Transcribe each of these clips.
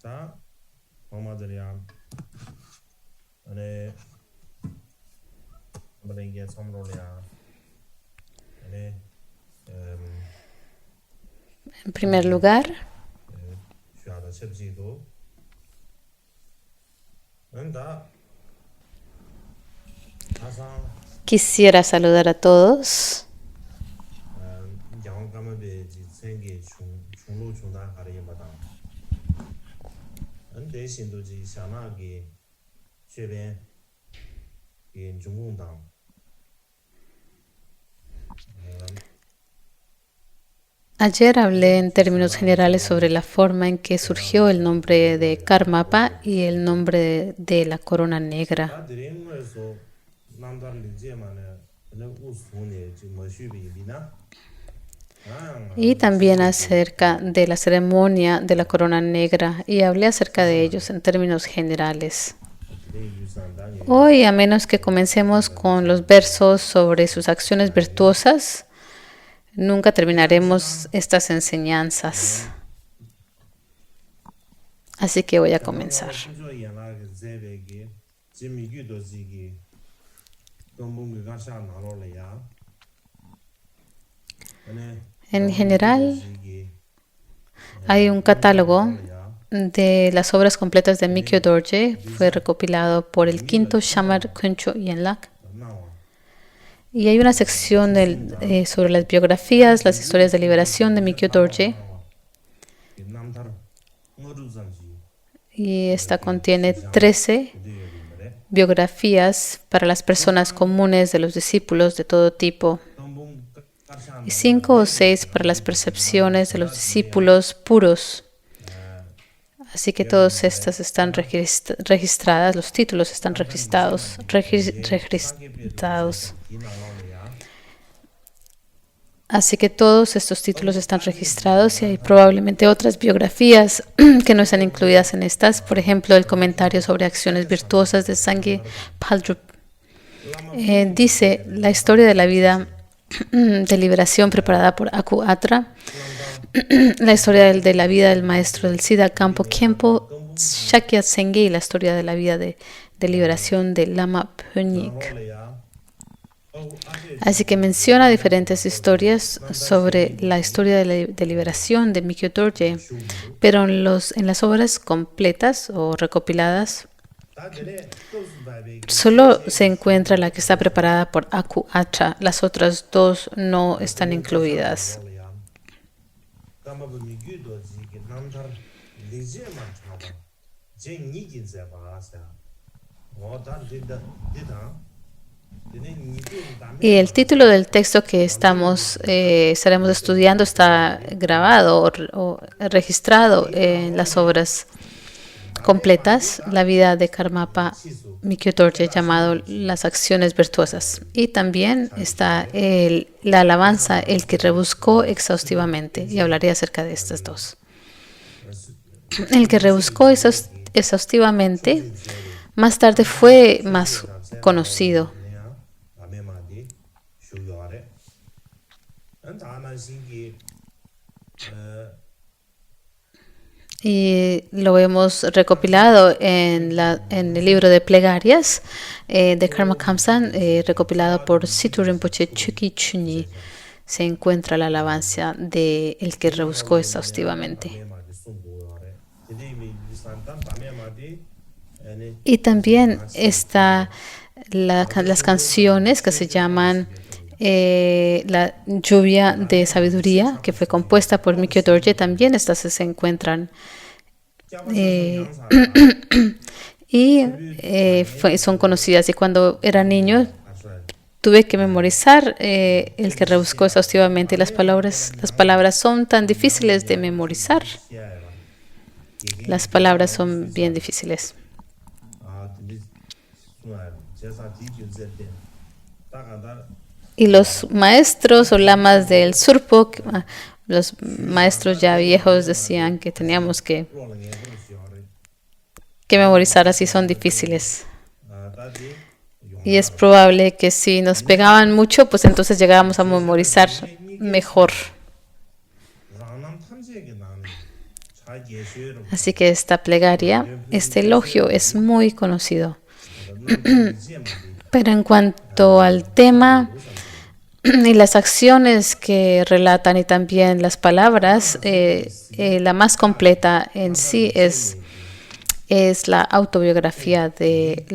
다 엄마들이야. 안에 뭐랭게 섬로리야. 안에 En primer lugar, 쉬하다 첩지도 안다 다상 quisiera saludar a todos. 양감에 생기 중로 중단 가리마다 안 대신도지 샤나게 최변 인 중공당 Ayer hablé en términos generales sobre la forma en que surgió el nombre de Karmapa y el nombre de la corona negra. 다들인에서 남다른 제만에 우스운에 지금 뭐슈비비나 Y también acerca de la ceremonia de la corona negra, y hablé acerca de ellos en términos generales. Hoy, a menos que comencemos con los versos sobre sus acciones virtuosas, nunca terminaremos estas enseñanzas. Así que voy a comenzar. En general, hay un catálogo de las obras completas de Mikyo Dorje. Fue recopilado por el quinto Shamar Kuncho Yenlak. Y hay una sección sobre las biografías, las historias de liberación de Mikyo Dorje. Y esta contiene 13 biografías para las personas comunes de los discípulos de todo tipo. Y 5 o 6 para las percepciones de los discípulos puros. Así que todas estas están registradas, los títulos están registrados. Así que todos estos títulos están registrados y hay probablemente otras biografías que no están incluidas en estas. Por ejemplo, el comentario sobre acciones virtuosas de Sangye Phaldrup. Dice la historia de la vida de liberación preparada por Aku Atra, la historia de la vida del maestro del Siddha Kampo Khenpo Shakya Sengye y la historia de la vida de liberación de Lama Phönyik. Así que menciona diferentes historias sobre la historia de liberación de Mikyo Dorje, pero en las obras completas o recopiladas solo se encuentra la que está preparada por Aku Atra. Las otras dos no están incluidas. Y el título del texto que estaremos estudiando está grabado o registrado en las obras completas, la vida de Karmapa Mikyo Dorje, llamado Las acciones virtuosas. Y también está la alabanza, el que rebuscó exhaustivamente, y hablaré acerca de estas dos. El que rebuscó exhaustivamente más tarde fue más conocido. Y lo vemos recopilado en el libro de plegarias de Karma Kamsan, recopilado por Situ Rinpoche Chukyi Chunyi. Se encuentra la alabanza de el que rebuscó exhaustivamente. Y también está las canciones que se llaman La lluvia de sabiduría, que fue compuesta por Mikyo Dorje. También estas se encuentran y son conocidas. Y cuando era niño tuve que memorizar el que rebuscó exhaustivamente. Las palabras son tan difíciles de memorizar. Las palabras son bien difíciles. Y los maestros o lamas del Surpo, los maestros ya viejos, decían que teníamos que memorizar, así son difíciles. Y es probable que si nos pegaban mucho, pues entonces llegábamos a memorizar mejor. Así que esta plegaria, este elogio es muy conocido. Pero en cuanto al tema y las acciones que relatan y también las palabras, la más completa en sí es la autobiografía de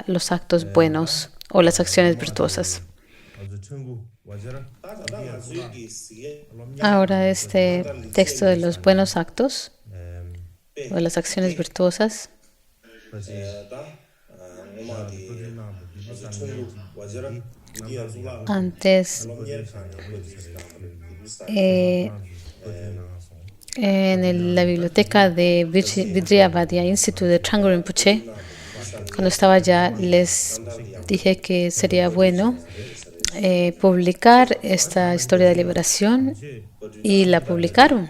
los actos buenos o las acciones virtuosas. Ahora este texto de los buenos actos o las acciones virtuosas. Antes, en la biblioteca de Vijayavadya Institute de Trungpa Rinpoche, cuando estaba allá, les dije que sería bueno publicar esta historia de liberación y la publicaron.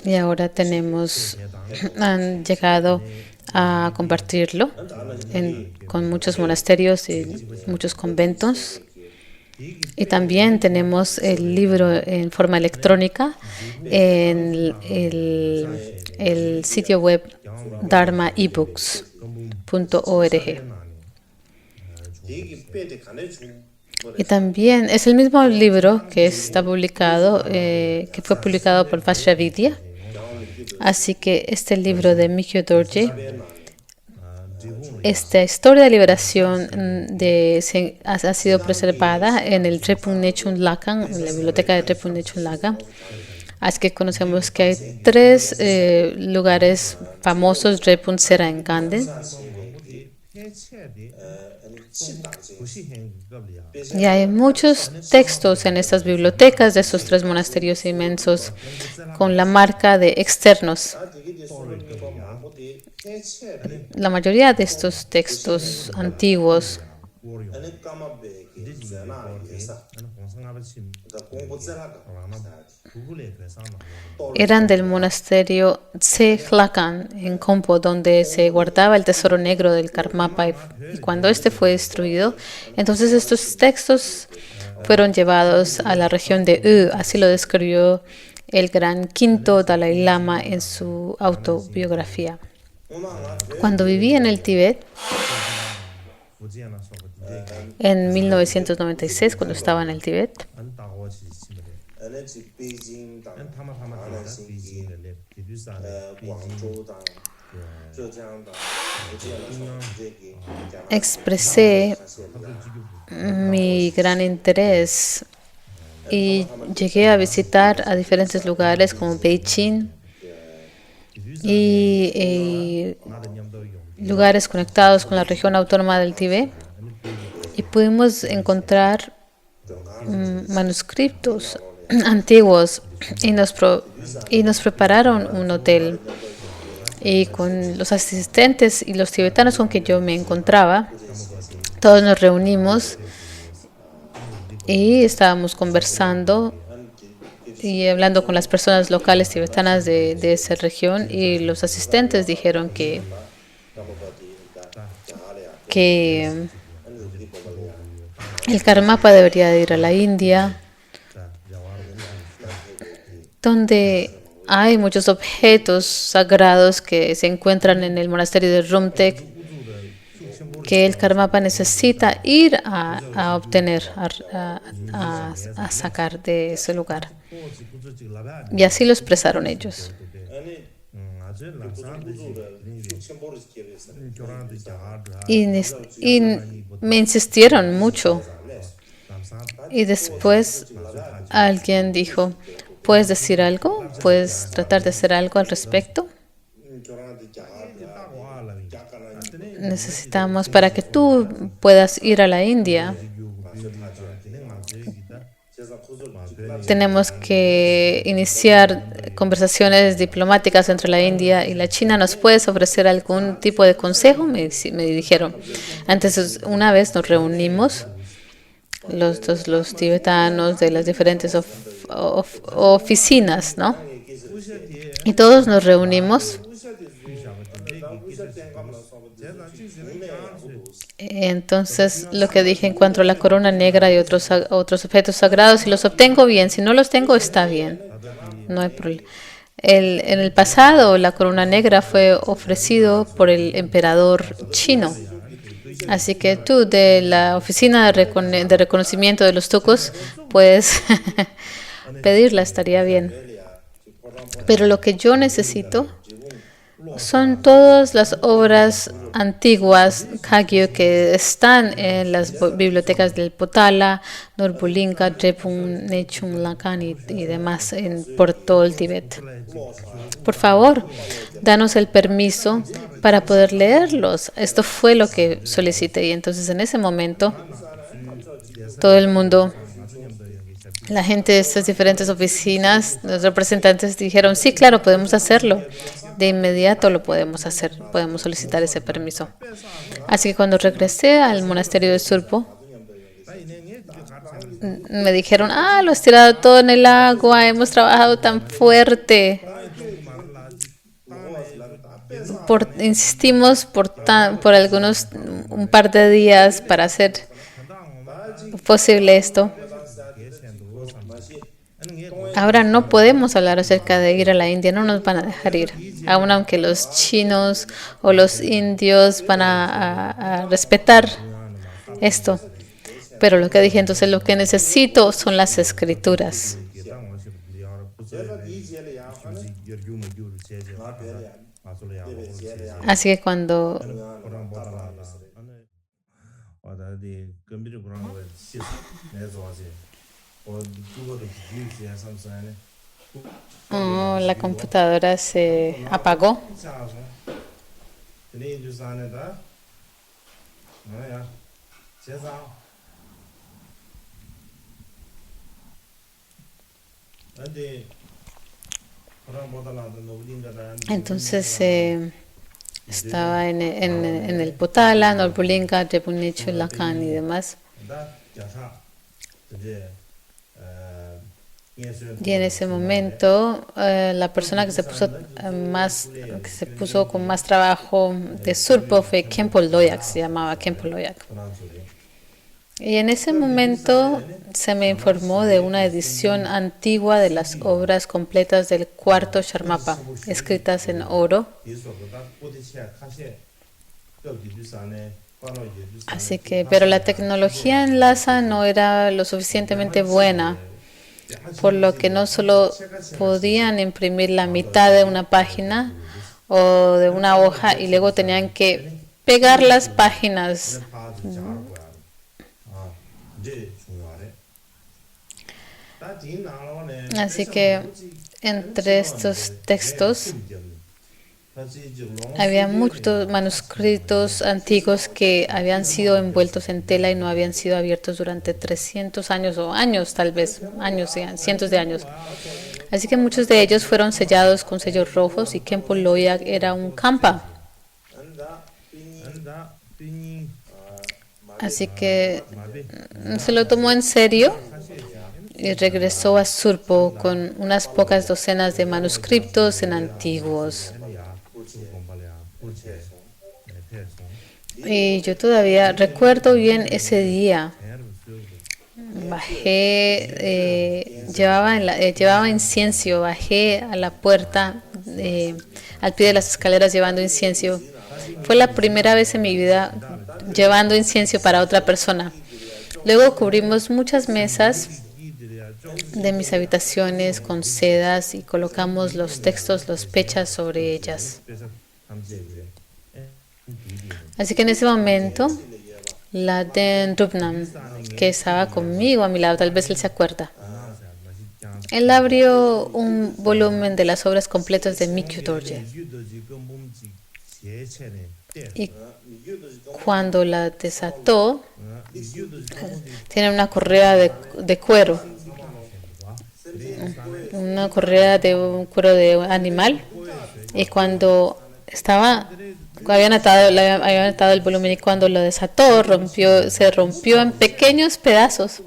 Y ahora han llegado a compartirlo con muchos monasterios y muchos conventos. Y también tenemos el libro en forma electrónica en el sitio web dharmaebooks.org. Y también es el mismo libro que está publicado, que fue publicado por Vajravidya. Así que este libro de Mikyo Dorje, esta historia de liberación ha sido preservada en el Drepung Nechung Lakang, en la biblioteca de Drepung Nechung Lakang. Así que conocemos que hay 3 lugares famosos, Drepung Sera en Ganden. Y hay muchos textos en estas bibliotecas de estos 3 monasterios inmensos con la marca de externos. La mayoría de estos textos antiguos eran del monasterio Tse Hlakan en Kompo, donde se guardaba el tesoro negro del Karmapa. Y cuando este fue destruido, entonces estos textos fueron llevados a la región de así lo describió el gran quinto Dalai Lama en su autobiografía. Cuando viví en el Tíbet, en 1996, cuando estaba en el Tíbet, expresé mi gran interés y llegué a visitar a diferentes lugares como Beijing y lugares conectados con la región autónoma del Tíbet, y pudimos encontrar manuscritos antiguos y nos prepararon un hotel, y con los asistentes y los tibetanos con que yo me encontraba, todos nos reunimos y estábamos conversando y hablando con las personas locales tibetanas de esa región, y los asistentes dijeron que el Karmapa debería de ir a la India, donde hay muchos objetos sagrados que se encuentran en el monasterio de Rumtek, que el Karmapa necesita ir a obtener, a sacar de ese lugar. Y así lo expresaron ellos. Y me insistieron mucho. Y después alguien dijo, ¿puedes decir algo? ¿Puedes tratar de hacer algo al respecto? Necesitamos, para que tú puedas ir a la India, tenemos que iniciar conversaciones diplomáticas entre la India y la China. ¿Nos puedes ofrecer algún tipo de consejo? Me dijeron. Entonces, una vez nos reunimos, los tibetanos de las diferentes oficinas, ¿no? Y todos nos reunimos Entonces, lo que dije en cuanto a la corona negra y otros objetos sagrados, si los obtengo bien, si no los tengo, está bien, no hay problema. En el pasado, la corona negra fue ofrecido por el emperador chino. Así que tú, de la oficina de reconocimiento de los tucos, puedes pedirla, estaría bien. Pero lo que yo necesito son todas las obras antiguas Kagyu que están en las bibliotecas del Potala, Norbulinka, Drepung, Nechung, Lakan y demás por todo el Tíbet. Por favor, danos el permiso para poder leerlos. Esto fue lo que solicité y entonces en ese momento todo el mundo, la gente de estas diferentes oficinas, los representantes dijeron, sí, claro, podemos hacerlo. De inmediato lo podemos hacer, podemos solicitar ese permiso. Así que cuando regresé al monasterio de Surpo, me dijeron, lo has tirado todo en el agua, hemos trabajado tan fuerte. Insistimos por un par de días para hacer posible esto. Ahora no podemos hablar acerca de ir a la India, no nos van a dejar ir, aun aunque los chinos o los indios van a respetar esto. Pero lo que dije, entonces lo que necesito son las escrituras. Así que cuando la computadora se apagó. Entonces estaba en el Potala, Norbulinka, Drepung, Nechung, Lakan y demás. Y en ese momento la persona que se puso con más trabajo de Surpo fue Khenpo Loyak, se llamaba Khenpo Loyak. Y en ese momento se me informó de una edición antigua de las obras completas del cuarto Sharmapa, escritas en oro. Así que, pero la tecnología en Lhasa no era lo suficientemente buena, por lo que no solo podían imprimir la mitad de una página o de una hoja y luego tenían que pegar las páginas. Así que entre estos textos había muchos manuscritos antiguos que habían sido envueltos en tela y no habían sido abiertos durante 300 años o años, tal vez, años, cientos de años. Así que muchos de ellos fueron sellados con sellos rojos y Khenpo Loyak era un kampa. Así que se lo tomó en serio y regresó a Surpo con unas pocas docenas de manuscritos en antiguos. Y yo todavía recuerdo bien ese día. Bajé, llevaba incienso, bajé a la puerta, al pie de las escaleras llevando incienso. Fue la primera vez en mi vida llevando incienso para otra persona. Luego cubrimos muchas mesas de mis habitaciones con sedas y colocamos los textos, los pechas sobre ellas. Así que en ese momento, la Den Rupnam, que estaba conmigo a mi lado, tal vez él se acuerda, él abrió un volumen de las obras completas de Mikyu Dorje. Y cuando la desató, tiene una correa de cuero, una correa de un cuero de animal, y cuando habían atado el volumen y cuando lo desató, se rompió en pequeños pedazos.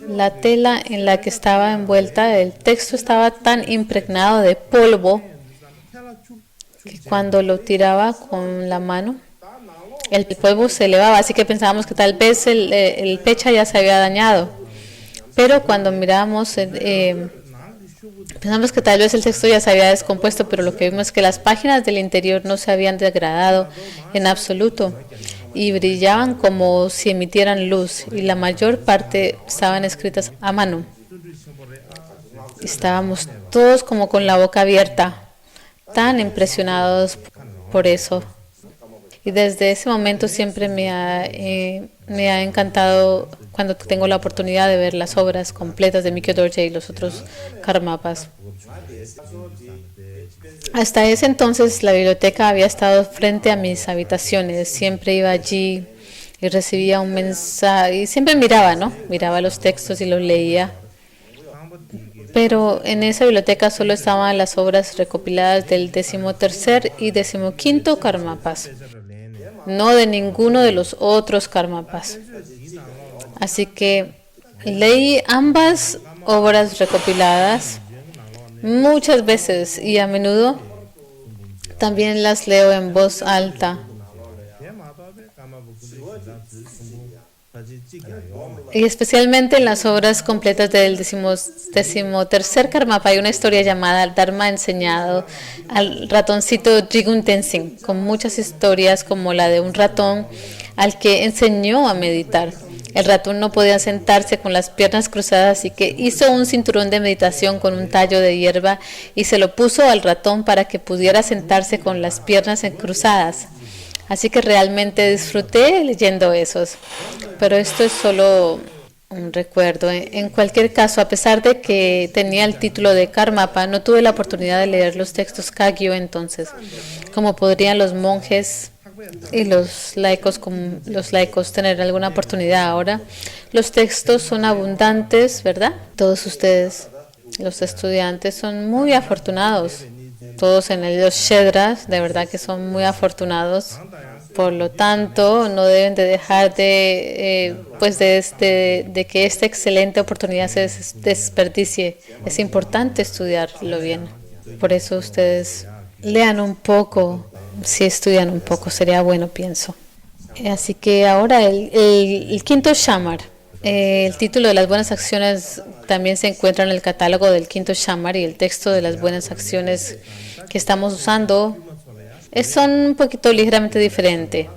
La tela en la que estaba envuelta, el texto estaba tan impregnado de polvo que cuando lo tiraba con la mano, el polvo se elevaba, así que pensábamos que tal vez el pecha ya se había dañado. Pero cuando miramos, pensamos que tal vez el texto ya se había descompuesto, pero lo que vimos es que las páginas del interior no se habían degradado en absoluto y brillaban como si emitieran luz, y la mayor parte estaban escritas a mano. Estábamos todos como con la boca abierta, tan impresionados por eso. Y desde ese momento siempre me ha encantado cuando tengo la oportunidad de ver las obras completas de Mikio Dorje y los otros Karmapas. Hasta ese entonces la biblioteca había estado frente a mis habitaciones. Siempre iba allí y recibía un mensaje y siempre miraba, ¿no? Miraba los textos y los leía. Pero en esa biblioteca solo estaban las obras recopiladas del 13º y 15º Karmapas, no de ninguno de los otros Karmapas. Así que leí ambas obras recopiladas muchas veces y a menudo también las leo en voz alta. Y especialmente en las obras completas del 13º Karmapa hay una historia llamada Dharma enseñado al ratoncito Jigun Tenzin, con muchas historias como la de un ratón al que enseñó a meditar. El ratón no podía sentarse con las piernas cruzadas, así que hizo un cinturón de meditación con un tallo de hierba y se lo puso al ratón para que pudiera sentarse con las piernas cruzadas. Así que realmente disfruté leyendo esos. Pero esto es solo un recuerdo. En cualquier caso, a pesar de que tenía el título de Karmapa, no tuve la oportunidad de leer los textos Kagyu entonces, como podrían los monjes y los laicos tener alguna oportunidad ahora. Los textos son abundantes, ¿verdad? Todos ustedes, los estudiantes, son muy afortunados. Todos en los Shedras, de verdad que son muy afortunados. Por lo tanto, no deben de dejar de que esta excelente oportunidad se desperdicie. Es importante estudiarlo bien. Por eso ustedes lean un poco. Si estudian un poco, sería bueno, pienso. Así que ahora el quinto Shamar. El título de las buenas acciones también se encuentra en el catálogo del quinto Shamar, y el texto de las buenas acciones que estamos usando son un poquito ligeramente diferente.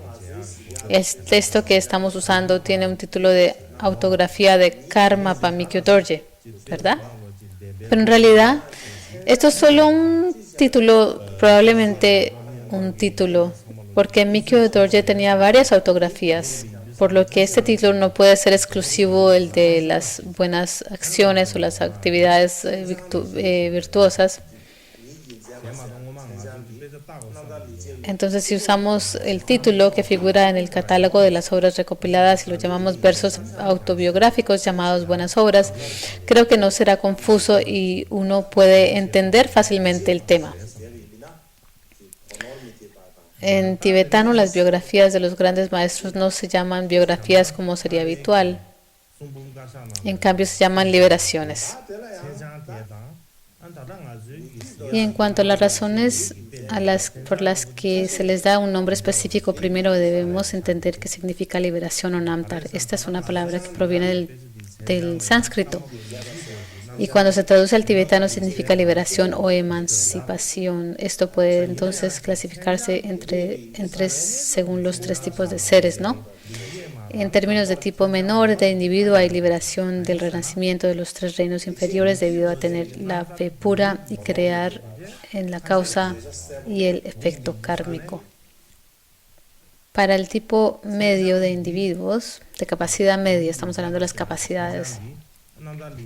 El texto que estamos usando tiene un título de autografía de Karmapa Mikyo Dorje, ¿verdad? Pero en realidad esto es solo un título, probablemente un título, porque Mikyo Dorje tenía varias autografías, por lo que este título no puede ser exclusivo el de las buenas acciones o las actividades virtuosas. Entonces, si usamos el título que figura en el catálogo de las obras recopiladas y lo llamamos versos autobiográficos llamados buenas obras, creo que no será confuso y uno puede entender fácilmente el tema. En tibetano, las biografías de los grandes maestros no se llaman biografías como sería habitual. En cambio, se llaman liberaciones. Y en cuanto a las razones por las que se les da un nombre específico, primero debemos entender qué significa liberación o namtar. Esta es una palabra que proviene del sánscrito. Y cuando se traduce al tibetano significa liberación o emancipación. Esto puede entonces clasificarse según los tres tipos de seres, ¿no? En términos de tipo menor de individuo hay liberación del renacimiento de los tres reinos inferiores debido a tener la fe pura y crear en la causa y el efecto kármico. Para el tipo medio de individuos, de capacidad media, estamos hablando de las capacidades,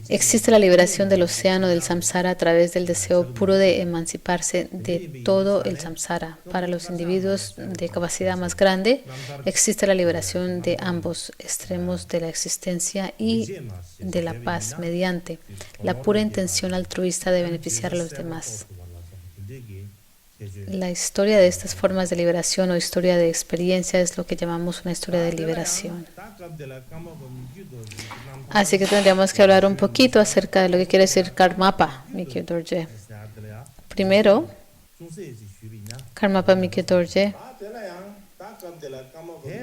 existe la liberación del océano del samsara a través del deseo puro de emanciparse de todo el samsara. Para los individuos de capacidad más grande, existe la liberación de ambos extremos de la existencia y de la paz mediante la pura intención altruista de beneficiar a los demás. La historia de estas formas de liberación o historia de experiencia es lo que llamamos una historia de liberación. Así que tendríamos que hablar un poquito acerca de lo que quiere decir Karmapa Mikyo Dorje. Primero, Karmapa Mikyo Dorje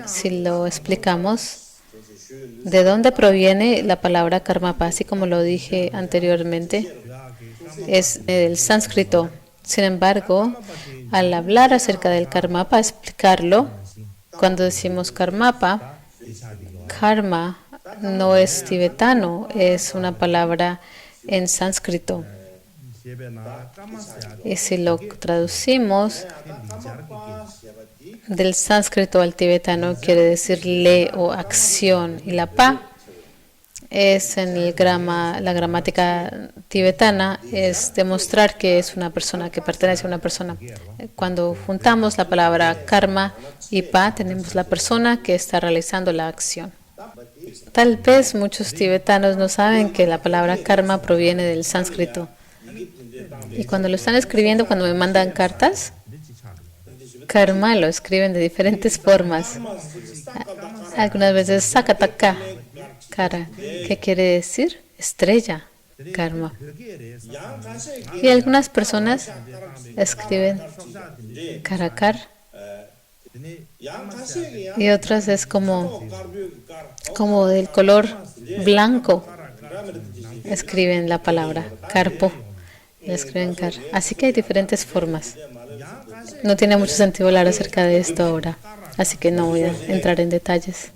Si lo explicamos, ¿de dónde proviene la palabra karmapa? Así como lo dije anteriormente, es del sánscrito. Sin embargo, al hablar acerca del karmapa, explicarlo, cuando decimos karmapa, karma no es tibetano, es una palabra en sánscrito. Y si lo traducimos del sánscrito al tibetano, quiere decir le o acción. Y la pa es en la gramática tibetana, es demostrar que es una persona, que pertenece a una persona. Cuando juntamos la palabra karma y pa, tenemos la persona que está realizando la acción. Tal vez muchos tibetanos no saben que la palabra karma proviene del sánscrito. Y cuando lo están escribiendo, cuando me mandan cartas, karma lo escriben de diferentes formas. Algunas veces sakataka, kara, ¿qué quiere decir? Estrella, karma. Y algunas personas escriben karakar y otras es como del color blanco. Escriben la palabra carpo. Escriben car. Así que hay diferentes formas. No tiene mucho sentido hablar acerca de esto ahora, así que no voy a entrar en detalles.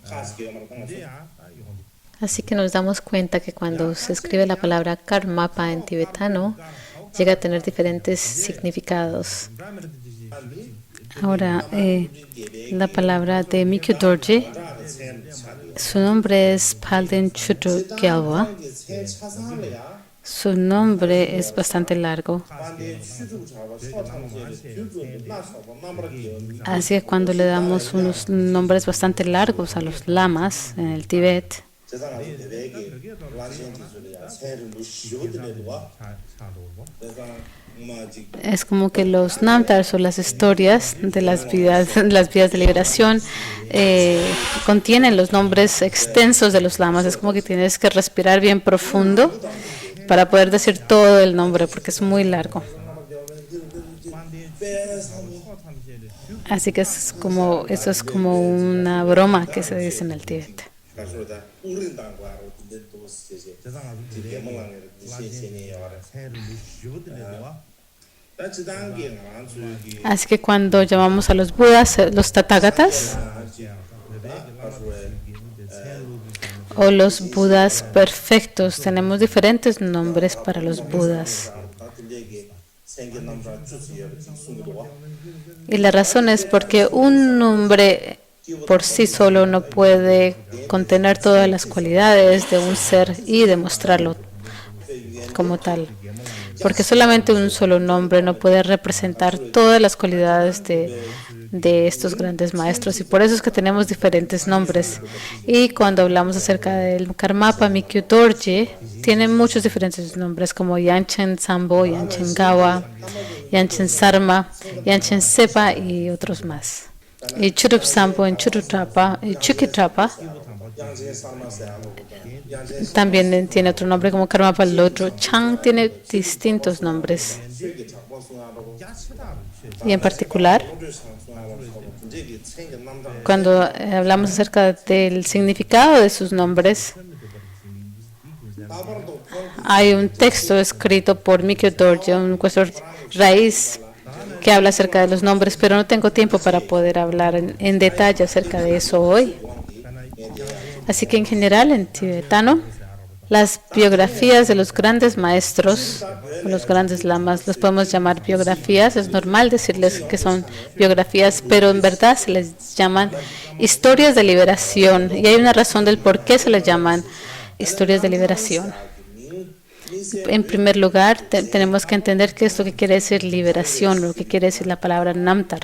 Así que nos damos cuenta que cuando se escribe la palabra karmapa en tibetano, llega a tener diferentes significados. Ahora, la palabra de Mikyu Dorje, su nombre es Palden Chutu Gyalwa. Su nombre es bastante largo. Así que cuando le damos unos nombres bastante largos a los lamas en el Tíbet, es como que los namtars o las historias de las vidas de liberación contienen los nombres extensos de los lamas. Es como que tienes que respirar bien profundo para poder decir todo el nombre, porque es muy largo. Así que eso es como una broma que se dice en el Tíbet. Así que cuando llamamos a los budas, los tathagatas, o los budas perfectos, tenemos diferentes nombres para los budas. Y la razón es porque un nombre por sí solo no puede contener todas las cualidades de un ser y demostrarlo como tal. Porque solamente un solo nombre no puede representar todas las cualidades de estos grandes maestros, y por eso es que tenemos diferentes nombres. Y cuando hablamos acerca del Karmapa Mikyu Dorje, tiene muchos diferentes nombres como Yanchen Sambo, Yanchen Gawa, Yanchen Sarma, Yanchen Sepa y otros más. Y Churup Sambo en Churutrapa y Chukitrapa también tiene otro nombre como Karmapa Lodro. Chang tiene distintos nombres. Y en particular, cuando hablamos acerca del significado de sus nombres, hay un texto escrito por Mikyu Dorje, un cuestor raíz, que habla acerca de los nombres, pero no tengo tiempo para poder hablar en detalle acerca de eso hoy. Así que en general, en tibetano, las biografías de los grandes maestros, los grandes lamas, los podemos llamar biografías. Es normal decirles que son biografías, pero en verdad se les llaman historias de liberación. Y hay una razón del por qué se les llaman historias de liberación. En primer lugar, tenemos que entender qué es lo que quiere decir liberación, lo que quiere decir la palabra namtar.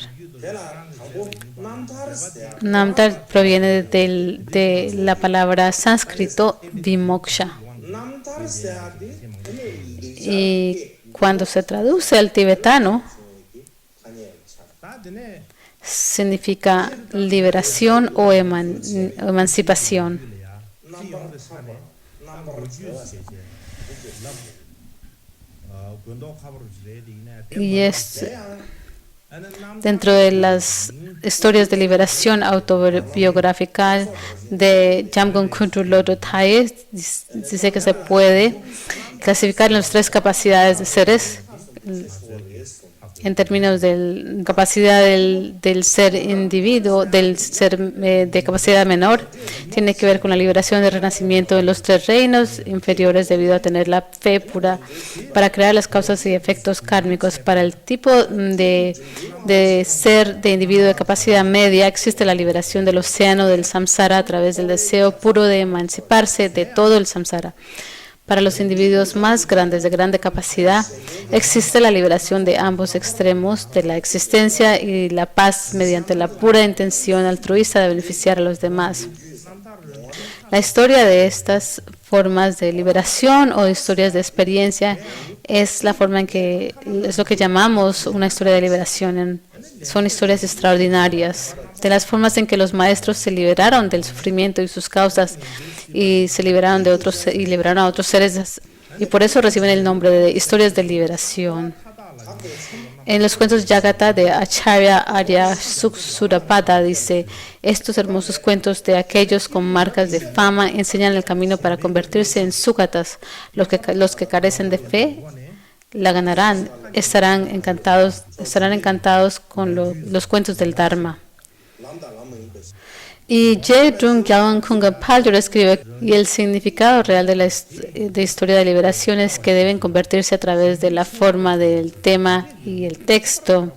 Namtar proviene de la palabra sánscrito vimoksha. Y cuando se traduce al tibetano, significa liberación o emancipación. Dentro de las historias de liberación autobiográfica de Jamgon Kundru Lodro Thaye, dice que se puede clasificar en las tres capacidades de seres en términos de capacidad del ser individuo, del ser de capacidad menor, tiene que ver con la liberación del renacimiento en los tres reinos inferiores debido a tener la fe pura para crear las causas y efectos kármicos. Para el tipo de ser de individuo de capacidad media existe la liberación del océano del samsara a través del deseo puro de emanciparse de todo el samsara. Para los individuos más grandes de grande capacidad, existe la liberación de ambos extremos de la existencia y la paz mediante la pura intención altruista de beneficiar a los demás. La historia de estas formas de liberación o historias de experiencia es la forma en que es lo que llamamos una historia de liberación. Son historias extraordinarias de las formas en que los maestros se liberaron del sufrimiento y sus causas y se liberaron de otros y liberaron a otros seres y por eso reciben el nombre de historias de liberación. En los cuentos Jagata de Acharya Arya Surapada dice: estos hermosos cuentos de aquellos con marcas de fama enseñan el camino para convertirse en sukatas. Los que carecen de fe la ganarán, estarán encantados con los cuentos del Dharma. Y Jedrung Gyalwang Khunga Paljor escribe, y el significado real de la historia de liberación es que deben convertirse a través de la forma del tema y el texto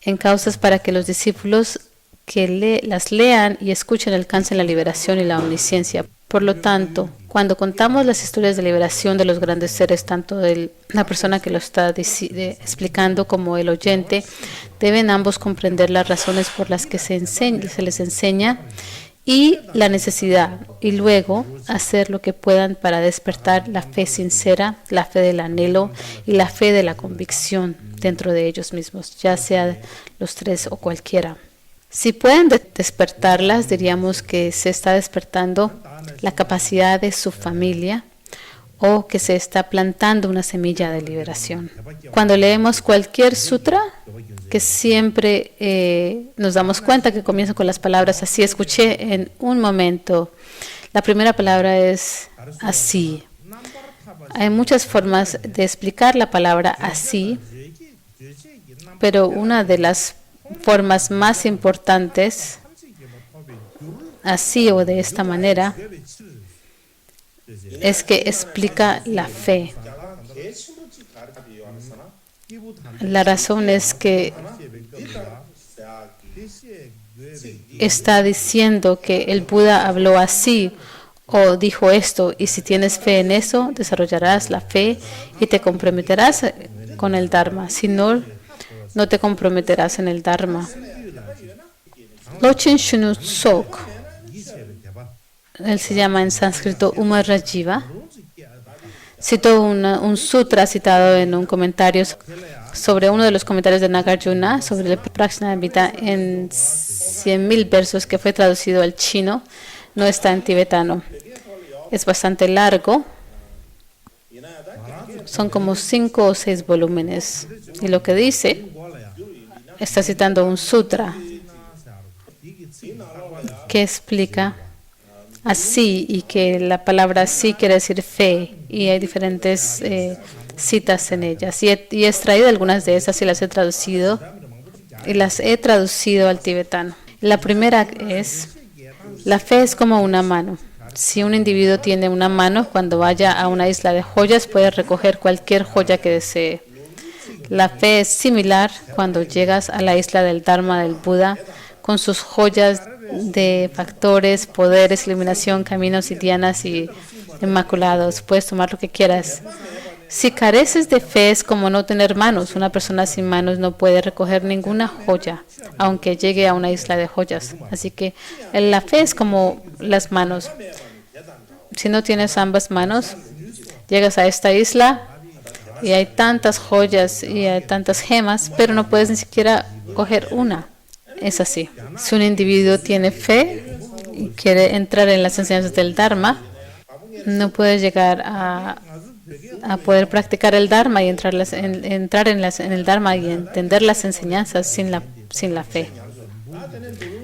en causas para que los discípulos que las lean y escuchen alcancen la liberación y la omnisciencia. Por lo tanto, cuando contamos las historias de liberación de los grandes seres, tanto de la persona que lo está explicando como el oyente, deben ambos comprender las razones por las que se les enseña y la necesidad, y luego hacer lo que puedan para despertar la fe sincera, la fe del anhelo y la fe de la convicción dentro de ellos mismos, ya sea los tres o cualquiera. Si pueden despertarlas, diríamos que se está despertando la capacidad de su familia o que se está plantando una semilla de liberación. Cuando leemos cualquier sutra, que siempre nos damos cuenta que comienza con las palabras así. Escuché en un momento, la primera palabra es así. Hay muchas formas de explicar la palabra así, pero una de las formas más importantes, así o de esta manera, es que explica la fe. La razón es que está diciendo que el Buda habló así o dijo esto, y si tienes fe en eso, desarrollarás la fe y te comprometerás con el Dharma. Si no, no te comprometerás en el Dharma. Lochin Shunu Sok, él se llama en sánscrito Umarajiva, citó un sutra citado en un comentario sobre uno de los comentarios de Nagarjuna sobre el Prajnamrita en 100.000 versos que fue traducido al chino. No está en tibetano. Es bastante largo. Son como 5 o 6 volúmenes. Y lo que dice, está citando un sutra que explica así, y que la palabra así quiere decir fe, y hay diferentes citas en ellas, y he extraído algunas de esas y las he traducido al tibetano. La primera es: la fe es como una mano. Si un individuo tiene una mano, cuando vaya a una isla de joyas puede recoger cualquier joya que desee. La fe es similar cuando llegas a la isla del Dharma del Buda con sus joyas de factores, poderes, iluminación, caminos y dianas y inmaculados. Puedes tomar lo que quieras. Si careces de fe, es como no tener manos. Una persona sin manos no puede recoger ninguna joya, aunque llegue a una isla de joyas. Así que la fe es como las manos. Si no tienes ambas manos, llegas a esta isla y hay tantas joyas y hay tantas gemas, pero no puedes ni siquiera coger una. Es así. Si un individuo tiene fe y quiere entrar en las enseñanzas del Dharma, no puede llegar a a poder practicar el Dharma y entrar en el Dharma y entender las enseñanzas sin la fe.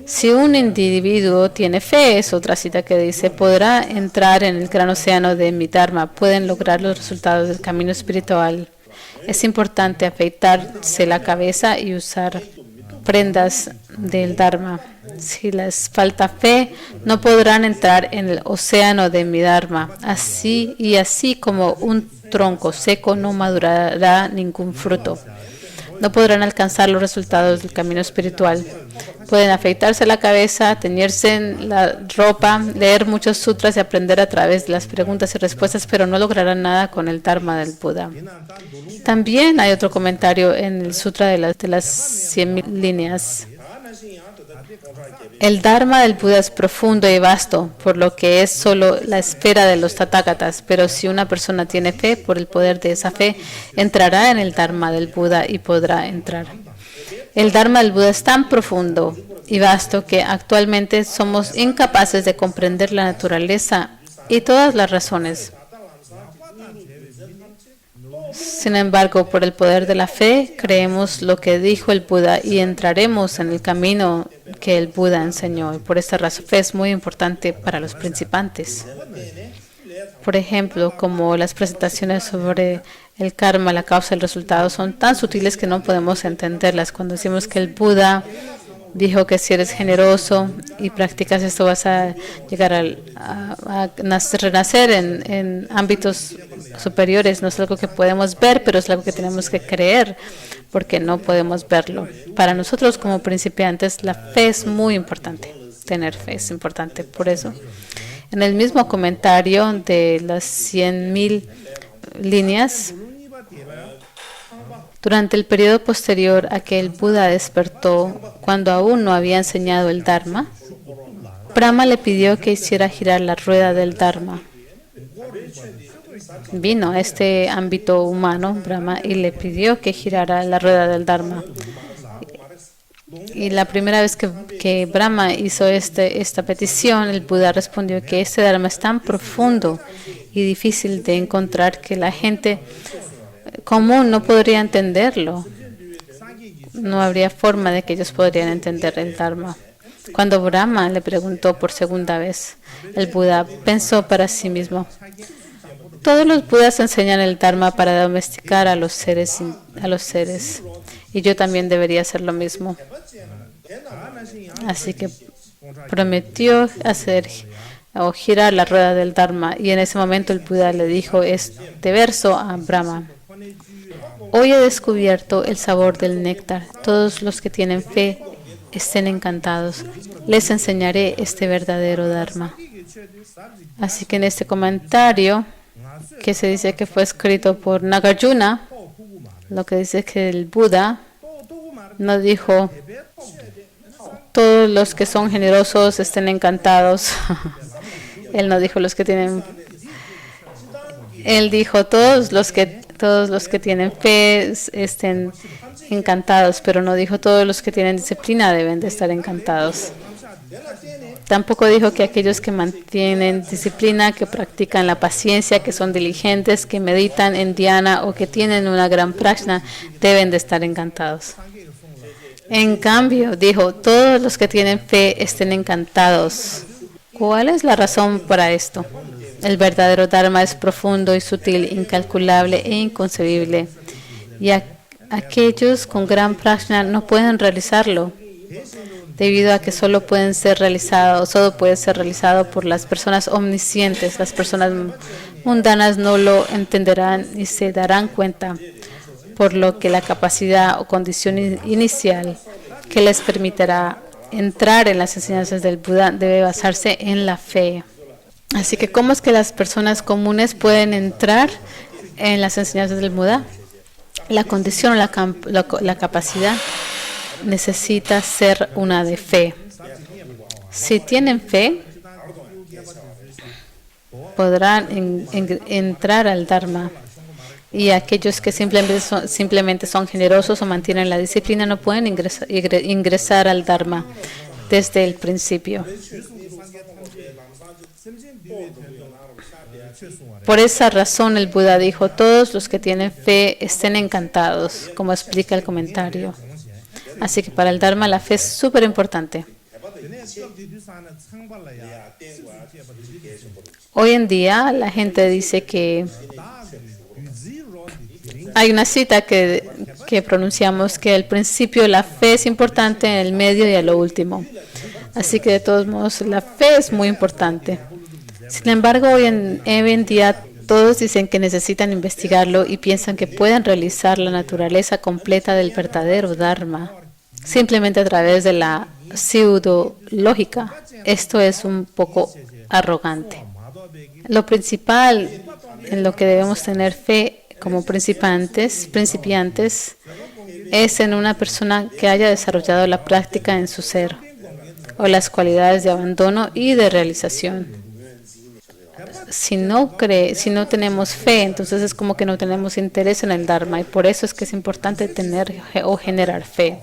Si un individuo tiene fe, es otra cita que dice, podrá entrar en el gran océano de mi Dharma, pueden lograr los resultados del camino espiritual. Es importante afeitarse la cabeza y usar prendas del Dharma. Si les falta fe, no podrán entrar en el océano de mi Dharma. Así como un tronco seco no madurará ningún fruto. No podrán alcanzar los resultados del camino espiritual. Pueden afeitarse la cabeza, teñirse en la ropa, leer muchos sutras y aprender a través de las preguntas y respuestas, pero no lograrán nada con el Dharma del Buda. También hay otro comentario en el Sutra de las 100.000 líneas. El Dharma del Buda es profundo y vasto, por lo que es solo la esfera de los Tathagatas, pero si una persona tiene fe, por el poder de esa fe, entrará en el Dharma del Buda y podrá entrar. El Dharma del Buda es tan profundo y vasto que actualmente somos incapaces de comprender la naturaleza y todas las razones. Sin embargo, por el poder de la fe, creemos lo que dijo el Buda y entraremos en el camino que el Buda enseñó. Y por esta razón, fe es muy importante para los principiantes. Por ejemplo, como las presentaciones sobre el karma, la causa y el resultado son tan sutiles que no podemos entenderlas. Cuando decimos que el Buda dijo que si eres generoso y practicas esto vas a llegar a renacer en ámbitos superiores. No es algo que podemos ver, pero es algo que tenemos que creer porque no podemos verlo. Para nosotros como principiantes la fe es muy importante. Tener fe es importante. Por eso, en el mismo comentario de las 100.000 líneas, durante el periodo posterior a que el Buda despertó, cuando aún no había enseñado el Dharma, Brahma le pidió que hiciera girar la rueda del Dharma. Vino a este ámbito humano, Brahma, y le pidió que girara la rueda del Dharma. Y la primera vez que Brahma hizo esta petición, el Buda respondió que este Dharma es tan profundo y difícil de encontrar que la gente común no podría entenderlo. No habría forma de que ellos podrían entender el Dharma. Cuando Brahma le preguntó por segunda vez, el Buda pensó para sí mismo, todos los Budas enseñan el Dharma para domesticar a los seres, y yo también debería hacer lo mismo. Así que prometió girar la rueda del Dharma, y en ese momento el Buda le dijo este verso a Brahma. Hoy he descubierto el sabor del néctar. Todos los que tienen fe estén encantados. Les enseñaré este verdadero Dharma. Así que en este comentario, que se dice que fue escrito por Nagarjuna, lo que dice que el Buda no dijo todos los que son generosos estén encantados. Él no dijo los que tienen. Él dijo todos los que tienen fe estén encantados, pero no dijo todos los que tienen disciplina deben de estar encantados. Tampoco dijo que aquellos que mantienen disciplina, que practican la paciencia, que son diligentes, que meditan en dhyana o que tienen una gran prajna deben de estar encantados. En cambio, dijo, todos los que tienen fe estén encantados. ¿Cuál es la razón para esto? El verdadero Dharma es profundo y sutil, incalculable e inconcebible. Y aquellos con gran prajna no pueden realizarlo, debido a que solo puede ser realizado por las personas omniscientes. Las personas mundanas no lo entenderán y se darán cuenta, por lo que la capacidad o condición inicial que les permitirá entrar en las enseñanzas del Buda debe basarse en la fe. Así que, ¿cómo es que las personas comunes pueden entrar en las enseñanzas del Buda? La condición o la capacidad necesita ser una de fe. Si tienen fe, podrán entrar al Dharma. Y aquellos que simplemente son generosos o mantienen la disciplina no pueden ingresar al Dharma desde el principio. Por esa razón el Buda dijo, todos los que tienen fe estén encantados, como explica el comentario. Así que para el Dharma la fe es súper importante. Hoy en día la gente dice que hay una cita que pronunciamos que al principio la fe es importante, en el medio y a lo último. Así que de todos modos la fe es muy importante. Sin embargo, hoy en día todos dicen que necesitan investigarlo y piensan que pueden realizar la naturaleza completa del verdadero Dharma simplemente a través de la pseudológica. Esto es un poco arrogante. Lo principal en lo que debemos tener fe como principiantes es en una persona que haya desarrollado la práctica en su ser o las cualidades de abandono y de realización. Si no tenemos fe, entonces es como que no tenemos interés en el Dharma y por eso es que es importante tener o generar fe.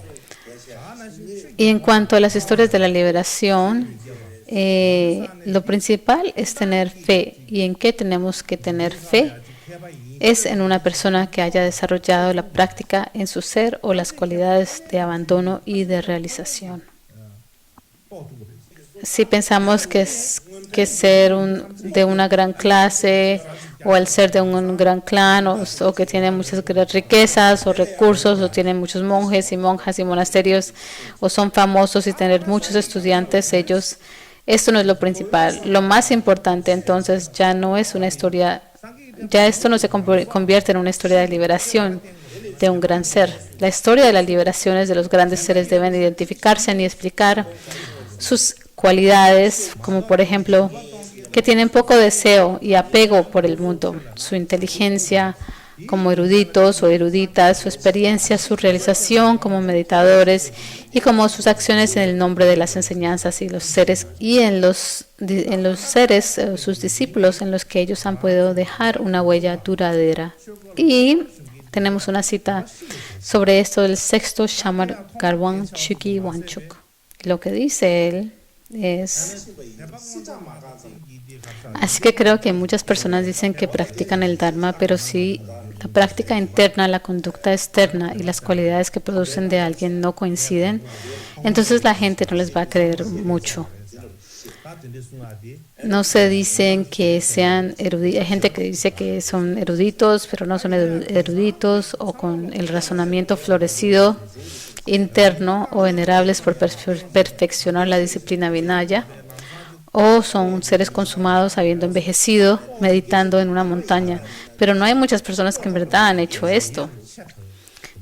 Y en cuanto a las historias de la liberación, lo principal es tener fe. ¿Y en qué tenemos que tener fe? Es en una persona que haya desarrollado la práctica en su ser o las cualidades de abandono y de realización. Si pensamos que ser de una gran clase o el ser de un gran clan o que tiene muchas riquezas o recursos o tiene muchos monjes y monjas y monasterios o son famosos y tener muchos estudiantes, esto no es lo principal. Lo más importante entonces ya no es una historia, ya esto no se convierte en una historia de liberación de un gran ser. La historia de las liberaciones de los grandes seres deben identificarse y explicar sus cualidades, como por ejemplo que tienen poco deseo y apego por el mundo, su inteligencia como eruditos o eruditas, su experiencia, su realización como meditadores y como sus acciones en el nombre de las enseñanzas y los seres y en los seres, sus discípulos en los que ellos han podido dejar una huella duradera. Y tenemos una cita sobre esto del sexto Shamar Garwan Chuki Wanchuk. Lo que dice él es: así que creo que muchas personas dicen que practican el Dharma, pero si la práctica interna, la conducta externa y las cualidades que producen de alguien no coinciden, entonces la gente no les va a creer mucho. No se dicen que sean eruditos. Hay gente que dice que son eruditos, pero no son eruditos o con el razonamiento florecido interno o venerables por perfeccionar la disciplina Vinaya, o son seres consumados habiendo envejecido, meditando en una montaña. Pero no hay muchas personas que en verdad han hecho esto.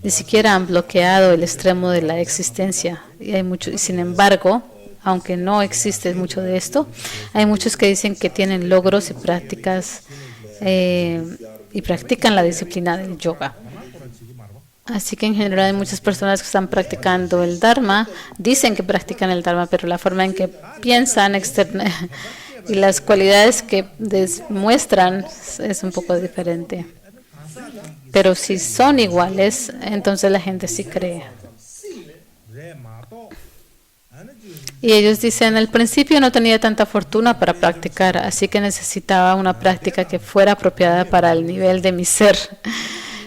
Ni siquiera han bloqueado el extremo de la existencia. Y sin embargo, aunque no existe mucho de esto, hay muchos que dicen que tienen logros y prácticas y practican la disciplina del yoga. Así que en general hay muchas personas que están practicando el Dharma, dicen que practican el Dharma, pero la forma en que piensan externa y las cualidades que demuestran es un poco diferente. Pero si son iguales, entonces la gente sí cree. Y ellos dicen, al principio no tenía tanta fortuna para practicar, así que necesitaba una práctica que fuera apropiada para el nivel de mi ser.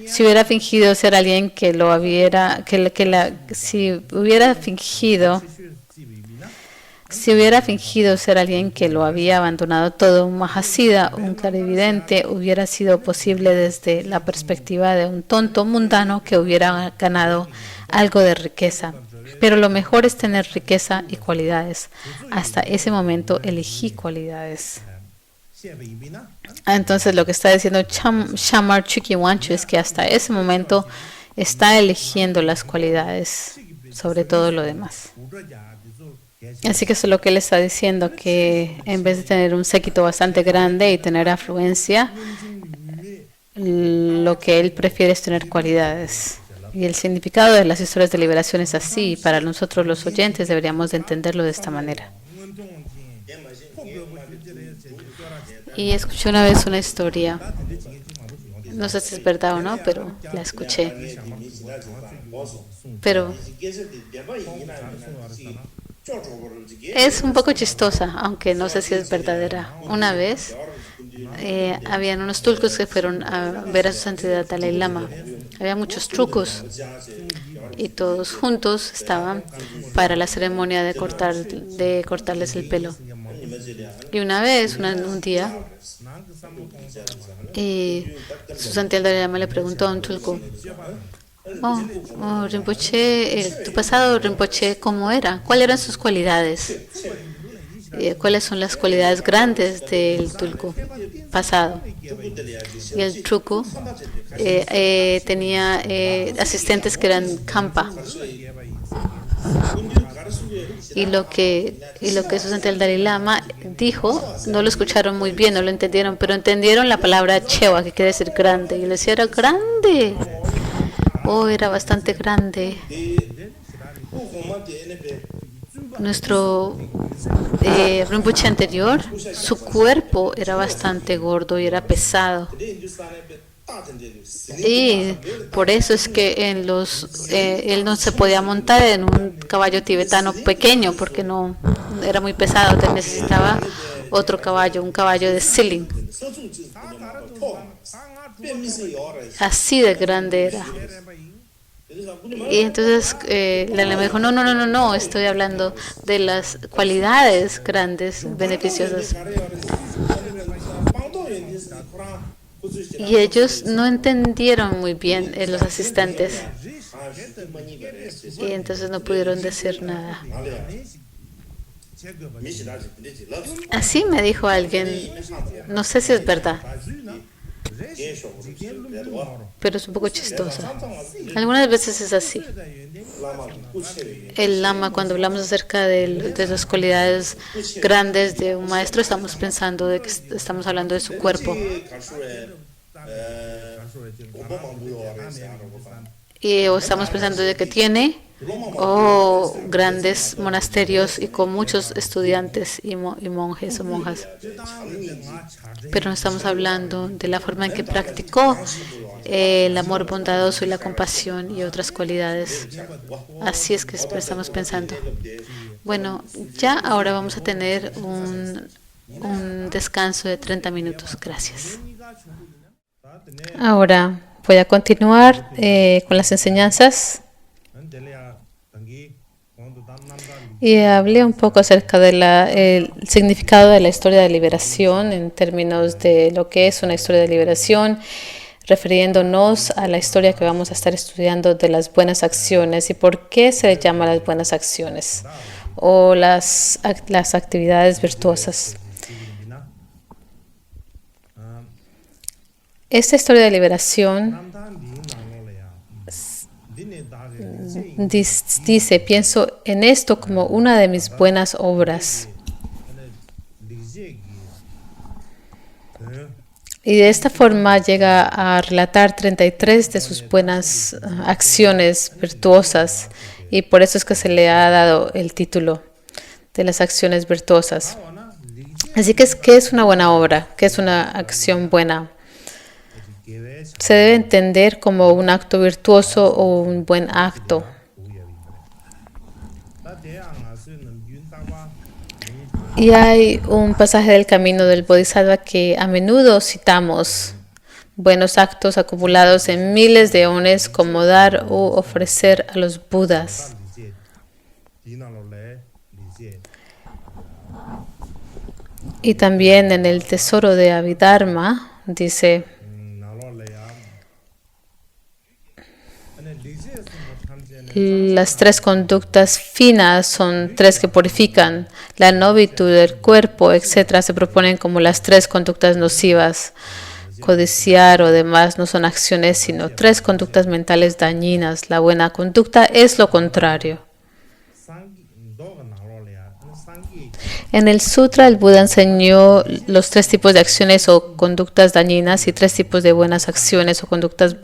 Si hubiera fingido ser alguien que lo hubiera, si hubiera fingido ser alguien que lo había abandonado todo, un Mahasiddha, un clarividente, hubiera sido posible desde la perspectiva de un tonto mundano que hubiera ganado algo de riqueza. Pero lo mejor es tener riqueza y cualidades. Hasta ese momento elegí cualidades. Entonces lo que está diciendo Shamar Chuki Wanchu es que hasta ese momento está eligiendo las cualidades sobre todo lo demás. Así que eso es lo que él está diciendo, que en vez de tener un séquito bastante grande y tener afluencia, lo que él prefiere es tener cualidades. Y el significado de las historias de liberación es así, y para nosotros los oyentes deberíamos de entenderlo de esta manera. Y escuché una vez una historia, no sé si es verdad o no, pero la escuché. Pero es un poco chistosa, aunque no sé si es verdadera. Una vez habían unos tulcos que fueron a ver a su santidad Dalai Lama. Había muchos trucos y todos juntos estaban para la ceremonia de cortarles el pelo. Y una vez, un día, su santidad Dalai Lama le preguntó a un tulco: Rinpoche, tu pasado Rinpoche, ¿cómo era? ¿Cuáles eran sus cualidades? ¿Cuáles son las cualidades grandes del tulco pasado? Y el tulco tenía asistentes que eran kampa. Y lo que su santidad Dalai Lama dijo, no lo escucharon muy bien, no lo entendieron, pero entendieron la palabra chewa, que quiere decir grande. Y le decía, era grande. Era bastante grande. Nuestro Rinpoche anterior, su cuerpo era bastante gordo y era pesado. Y por eso es que él no se podía montar en un caballo tibetano pequeño, porque no era muy pesado. Entonces necesitaba otro caballo, un caballo de Siling. Así de grande era. Y entonces la me dijo, no, estoy hablando de las cualidades grandes, beneficiosas. Y ellos no entendieron muy bien, los asistentes. Y entonces no pudieron decir nada. Así me dijo alguien, no sé si es verdad, pero es un poco chistosa. Algunas veces es así. El lama, cuando hablamos acerca de las cualidades grandes de un maestro, estamos pensando de que estamos hablando de su cuerpo. O estamos pensando de que tiene grandes monasterios y con muchos estudiantes y monjes o monjas. Pero no estamos hablando de la forma en que practicó el amor bondadoso y la compasión y otras cualidades. Así es que estamos pensando. Bueno, ya ahora vamos a tener un descanso de 30 minutos. Gracias. Ahora voy a continuar con las enseñanzas. Y hablé un poco acerca del significado de la historia de liberación en términos de lo que es una historia de liberación, refiriéndonos a la historia que vamos a estar estudiando de las buenas acciones y por qué se le llama las buenas acciones o las actividades virtuosas. Esta historia de liberación dice, pienso en esto como una de mis buenas obras. Y de esta forma llega a relatar 33 de sus buenas acciones virtuosas. Y por eso es que se le ha dado el título de las acciones virtuosas. Así que, ¿qué es una buena obra? ¿Qué es una acción buena? Se debe entender como un acto virtuoso o un buen acto. Y hay un pasaje del camino del Bodhisattva que a menudo citamos: buenos actos acumulados en miles de eones, como dar o ofrecer a los Budas. Y también en el tesoro de Abhidharma dice: las tres conductas finas son tres que purifican. La novitud del cuerpo, etc., se proponen como las tres conductas nocivas. Codiciar o demás no son acciones, sino tres conductas mentales dañinas. La buena conducta es lo contrario. En el sutra, el Buda enseñó los tres tipos de acciones o conductas dañinas y tres tipos de buenas acciones o conductas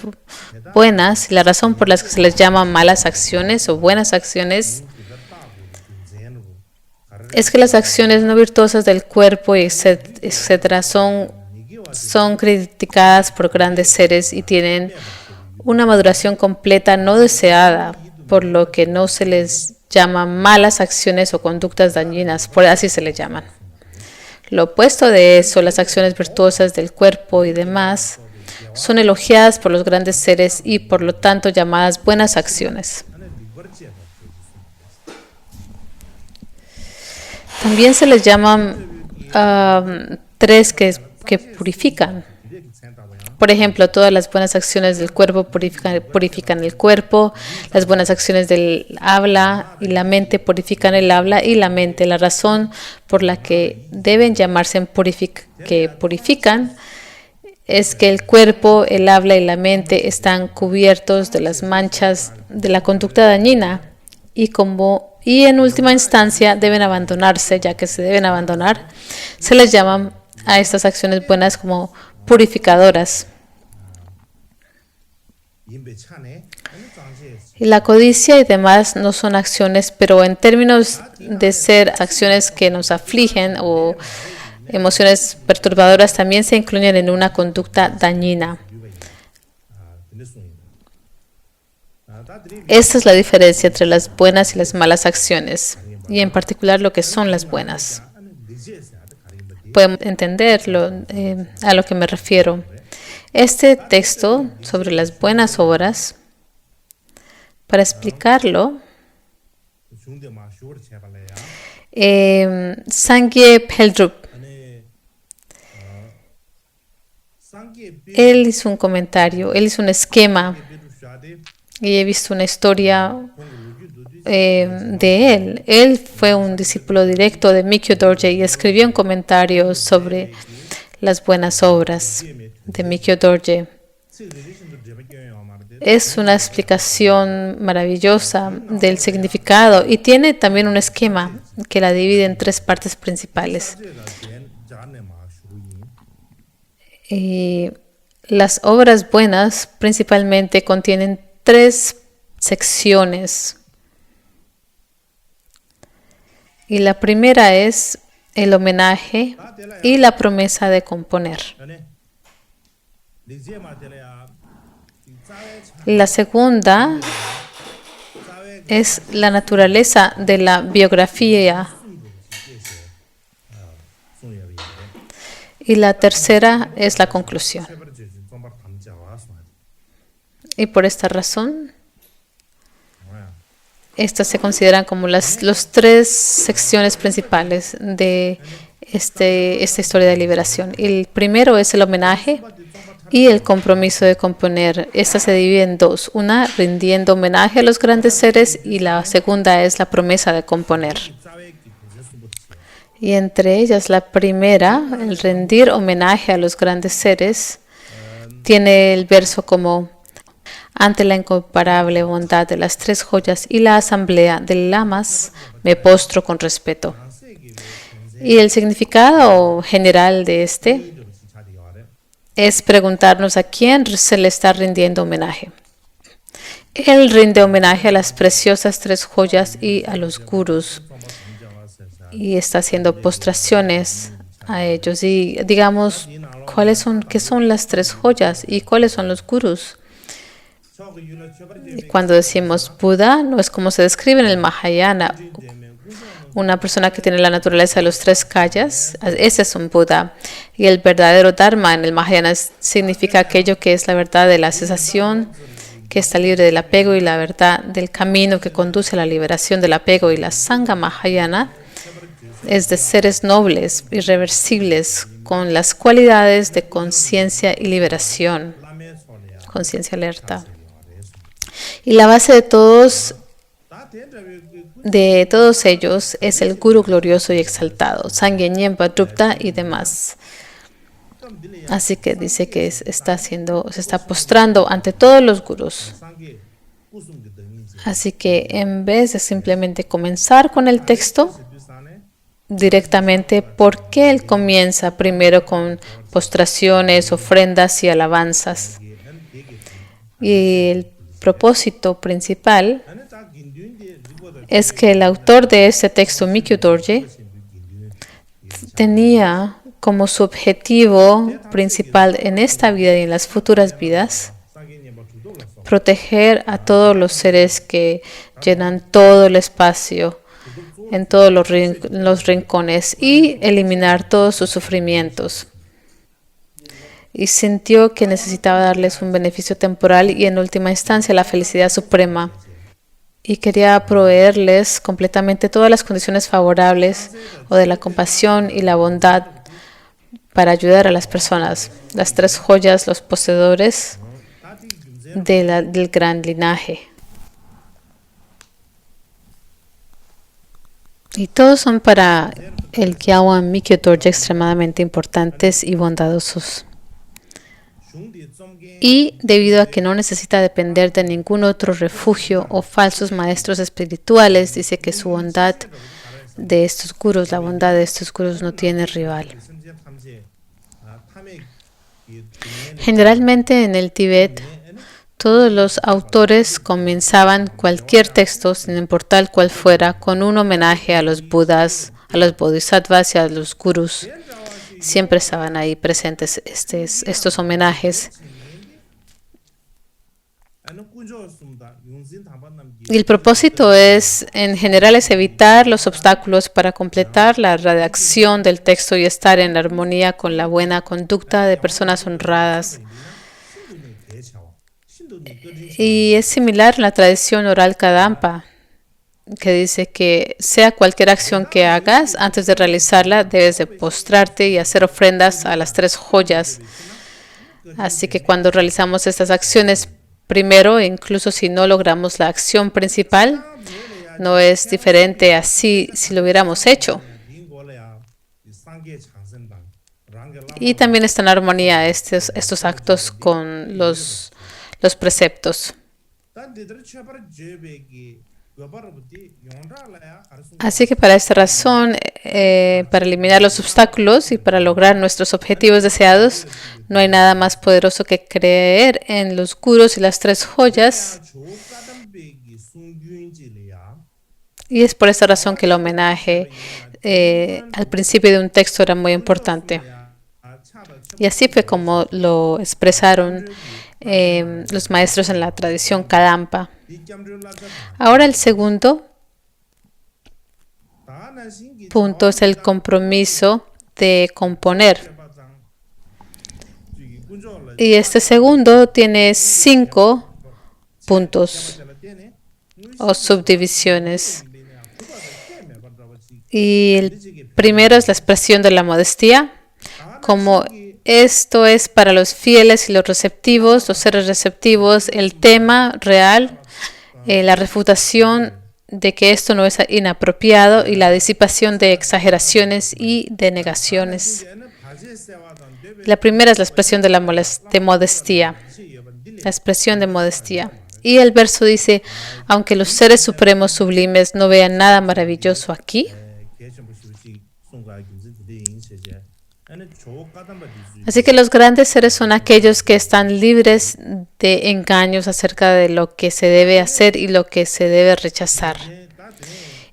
buenas. La razón por la que se les llama malas acciones o buenas acciones es que las acciones no virtuosas del cuerpo, etc., son criticadas por grandes seres y tienen una maduración completa no deseada, por lo que no se les llama malas acciones o conductas dañinas, por así se les llaman. Lo opuesto de eso, las acciones virtuosas del cuerpo y demás, son elogiadas por los grandes seres y por lo tanto llamadas buenas acciones. También se les llaman tres que purifican. Por ejemplo, todas las buenas acciones del cuerpo purifican el cuerpo, las buenas acciones del habla y la mente purifican el habla y la mente. La razón por la que deben llamarse que purifican es que el cuerpo, el habla y la mente están cubiertos de las manchas de la conducta dañina y en última instancia deben abandonarse, ya que se deben abandonar. Se les llaman a estas acciones buenas como purificadoras. Y la codicia y demás no son acciones, pero en términos de ser acciones que nos afligen o emociones perturbadoras, también se incluyen en una conducta dañina. Esta es la diferencia entre las buenas y las malas acciones, y en particular lo que son las buenas. Podemos entenderlo a lo que me refiero. Este texto sobre las buenas obras, para explicarlo, Sangye Peldrup, él hizo un comentario, él hizo un esquema, y he visto una historia de él. Él fue un discípulo directo de Mikyo Dorje y escribió un comentario sobre las buenas obras de Mikyo Dorje. Es una explicación maravillosa del significado y tiene también un esquema que la divide en tres partes principales. Y las obras buenas principalmente contienen tres secciones. Y la primera es el homenaje y la promesa de componer. La segunda es la naturaleza de la biografía. Y la tercera es la conclusión. Y por esta razón, estas se consideran como las tres secciones principales de esta historia de liberación. El primero es el homenaje y el compromiso de componer. Esta se divide en dos. Una, rindiendo homenaje a los grandes seres, y la segunda es la promesa de componer. Y entre ellas, la primera, el rendir homenaje a los grandes seres, tiene el verso como: ante la incomparable bondad de las tres joyas y la asamblea de lamas, me postro con respeto. Y el significado general de este es preguntarnos a quién se le está rindiendo homenaje. Él rinde homenaje a las preciosas tres joyas y a los gurús, y está haciendo postraciones a ellos. Y digamos, ¿qué son las tres joyas y cuáles son los gurús? Y cuando decimos Buda, no es como se describe en el Mahayana. Una persona que tiene la naturaleza de los tres kayas, ese es un Buda. Y el verdadero Dharma en el Mahayana significa aquello que es la verdad de la cesación, que está libre del apego, y la verdad del camino que conduce a la liberación del apego. Y la Sangha Mahayana es de seres nobles, irreversibles, con las cualidades de conciencia y liberación, conciencia alerta. Y la base de todos ellos es el Guru glorioso y exaltado, Sangye Nyempa Drupta y demás. Así que dice que se está postrando ante todos los gurús. Así que en vez de simplemente comenzar con el texto directamente, ¿por qué él comienza primero con postraciones, ofrendas y alabanzas? Y el propósito principal es que el autor de este texto, Mikyo Dorje, tenía como su objetivo principal en esta vida y en las futuras vidas proteger a todos los seres que llenan todo el espacio en todos los rincones y eliminar todos sus sufrimientos. Y sintió que necesitaba darles un beneficio temporal y en última instancia la felicidad suprema. Y quería proveerles completamente todas las condiciones favorables o de la compasión y la bondad para ayudar a las personas. Las tres joyas, los poseedores del gran linaje. Y todos son para el Gyawan Mikyo Dorje extremadamente importantes y bondadosos. Y debido a que no necesita depender de ningún otro refugio o falsos maestros espirituales, dice que su bondad de estos gurús, la bondad de estos gurús no tiene rival. Generalmente en el Tíbet, todos los autores comenzaban cualquier texto, sin importar cuál fuera, con un homenaje a los Budas, a los Bodhisattvas y a los gurús. Siempre estaban ahí presentes estos homenajes. Y el propósito en general, es evitar los obstáculos para completar la redacción del texto y estar en armonía con la buena conducta de personas honradas. Y es similar a la tradición oral Kadampa, que dice que sea cualquier acción que hagas, antes de realizarla debes de postrarte y hacer ofrendas a las tres joyas. Así que cuando realizamos estas acciones, primero, incluso si no logramos la acción principal, no es diferente así si lo hubiéramos hecho. Y también está en armonía estos actos con los preceptos. Así que para esta razón, para eliminar los obstáculos y para lograr nuestros objetivos deseados, no hay nada más poderoso que creer en los gurús y las tres joyas. Y es por esta razón que el homenaje al principio de un texto era muy importante. Y así fue como lo expresaron los maestros en la tradición Kadampa. Ahora el segundo punto es el compromiso de componer. Y este segundo tiene 5 puntos o subdivisiones. Y el primero es la expresión de la modestia, como esto es para los fieles y los receptivos, los seres receptivos, el tema real, la refutación de que esto no es inapropiado y la disipación de exageraciones y de negaciones. La primera es la expresión de modestia, la expresión de modestia. Y el verso dice, aunque los seres supremos sublimes no vean nada maravilloso aquí, así que los grandes seres son aquellos que están libres de engaños acerca de lo que se debe hacer y lo que se debe rechazar.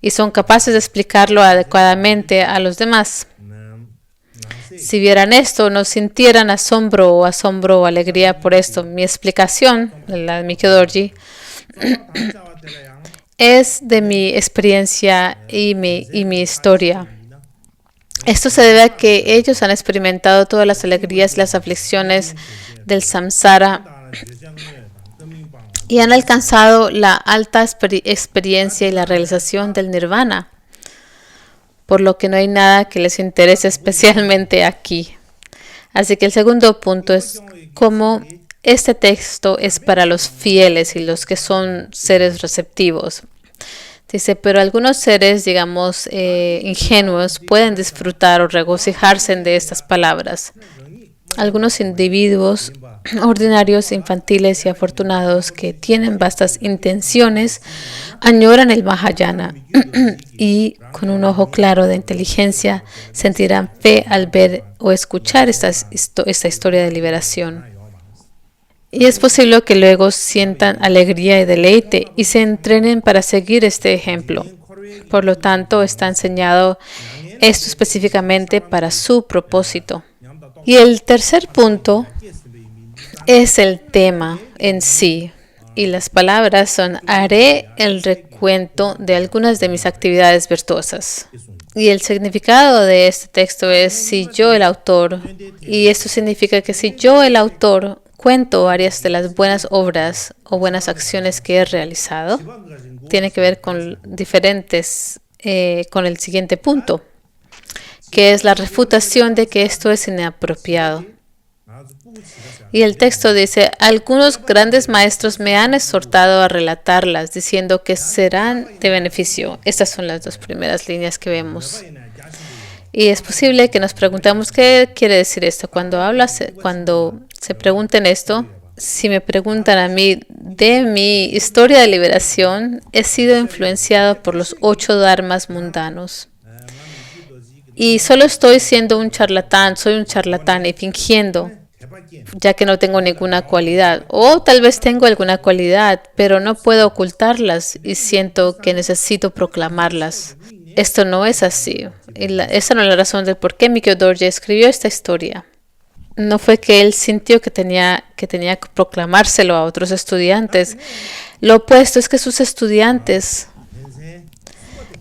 Y son capaces de explicarlo adecuadamente a los demás. Si vieran esto, no sintieran asombro o alegría por esto. Mi explicación, la Mikyo Dorje, es de mi experiencia y mi historia. Esto se debe a que ellos han experimentado todas las alegrías y las aflicciones del samsara y han alcanzado la alta experiencia y la realización del nirvana, por lo que no hay nada que les interese especialmente aquí. Así que el segundo punto es cómo este texto es para los fieles y los que son seres receptivos. Dice, pero algunos seres, digamos, ingenuos pueden disfrutar o regocijarse de estas palabras. Algunos individuos ordinarios, infantiles y afortunados que tienen vastas intenciones añoran el Mahayana y con un ojo claro de inteligencia sentirán fe al ver o escuchar esta historia de liberación. Y es posible que luego sientan alegría y deleite y se entrenen para seguir este ejemplo. Por lo tanto, está enseñado esto específicamente para su propósito. Y el tercer punto es el tema en sí. Y las palabras son: haré el recuento de algunas de mis actividades virtuosas. Y el significado de este texto es: si yo, el autor, y esto significa que si yo, el autor, cuento varias de las buenas obras o buenas acciones que he realizado, tiene que ver con con el siguiente punto, que es la refutación de que esto es inapropiado. Y el texto dice: algunos grandes maestros me han exhortado a relatarlas, diciendo que serán de beneficio. Estas son las dos primeras líneas que vemos. Y es posible que nos preguntemos qué quiere decir esto. Cuando se pregunten esto, si me preguntan a mí de mi historia de liberación, he sido influenciado por los 8 dharmas mundanos. Y solo estoy siendo un charlatán, soy un charlatán y fingiendo, ya que no tengo ninguna cualidad. O tal vez tengo alguna cualidad, pero no puedo ocultarlas y siento que necesito proclamarlas. Esto no es así. Esa no es la razón de por qué Mikio Dorje escribió esta historia. No fue que él sintió que tenía que proclamárselo a otros estudiantes. Lo opuesto es que sus estudiantes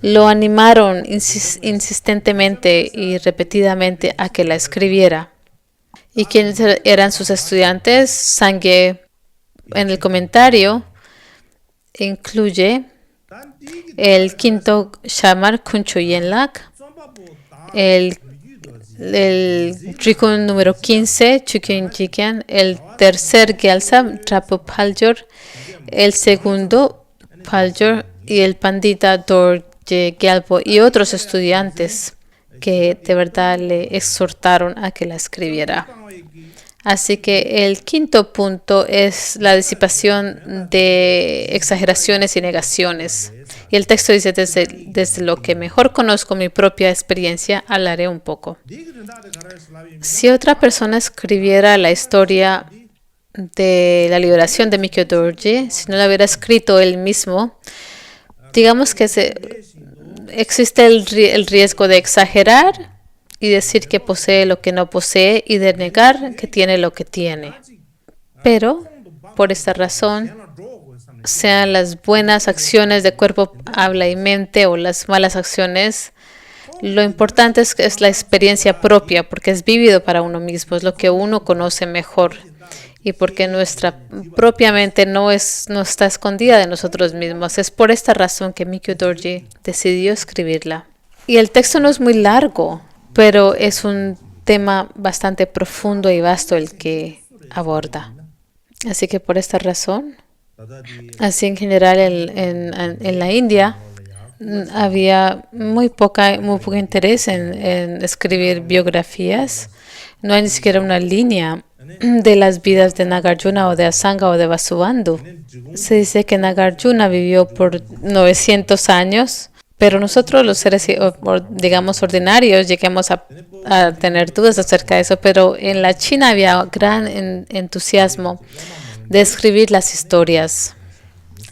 lo animaron insistentemente y repetidamente a que la escribiera. ¿Y quiénes eran sus estudiantes? Sangye en el comentario incluye el quinto Shamar Kuncho Yenlak, el Rikun número 15, Chukyin Jikyan, el tercer Gyalsa, Trapo Paljor, el segundo Paljor y el Pandita Dorje Gyalpo y otros estudiantes que de verdad le exhortaron a que la escribiera. Así que el quinto punto es la disipación de exageraciones y negaciones. Y el texto dice: desde lo que mejor conozco mi propia experiencia, hablaré un poco. Si otra persona escribiera la historia de la liberación de Mikio Dorje, si no la hubiera escrito él mismo, digamos que existe el riesgo de exagerar y decir que posee lo que no posee y de negar que tiene lo que tiene. Pero, por esta razón, sean las buenas acciones de cuerpo, habla y mente o las malas acciones, lo importante es la experiencia propia, porque es vivido para uno mismo, es lo que uno conoce mejor y porque nuestra propia mente no está escondida de nosotros mismos. Es por esta razón que Mikio Dorje decidió escribirla. Y el texto no es muy largo, pero es un tema bastante profundo y vasto el que aborda. Así que por esta razón, así en general en la India, había muy poco interés en escribir biografías. No hay ni siquiera una línea de las vidas de Nagarjuna o de Asanga o de Vasubandhu. Se dice que Nagarjuna vivió por 900 años, pero nosotros los seres, digamos, ordinarios, lleguemos a tener dudas acerca de eso, pero en la China había gran entusiasmo de escribir las historias.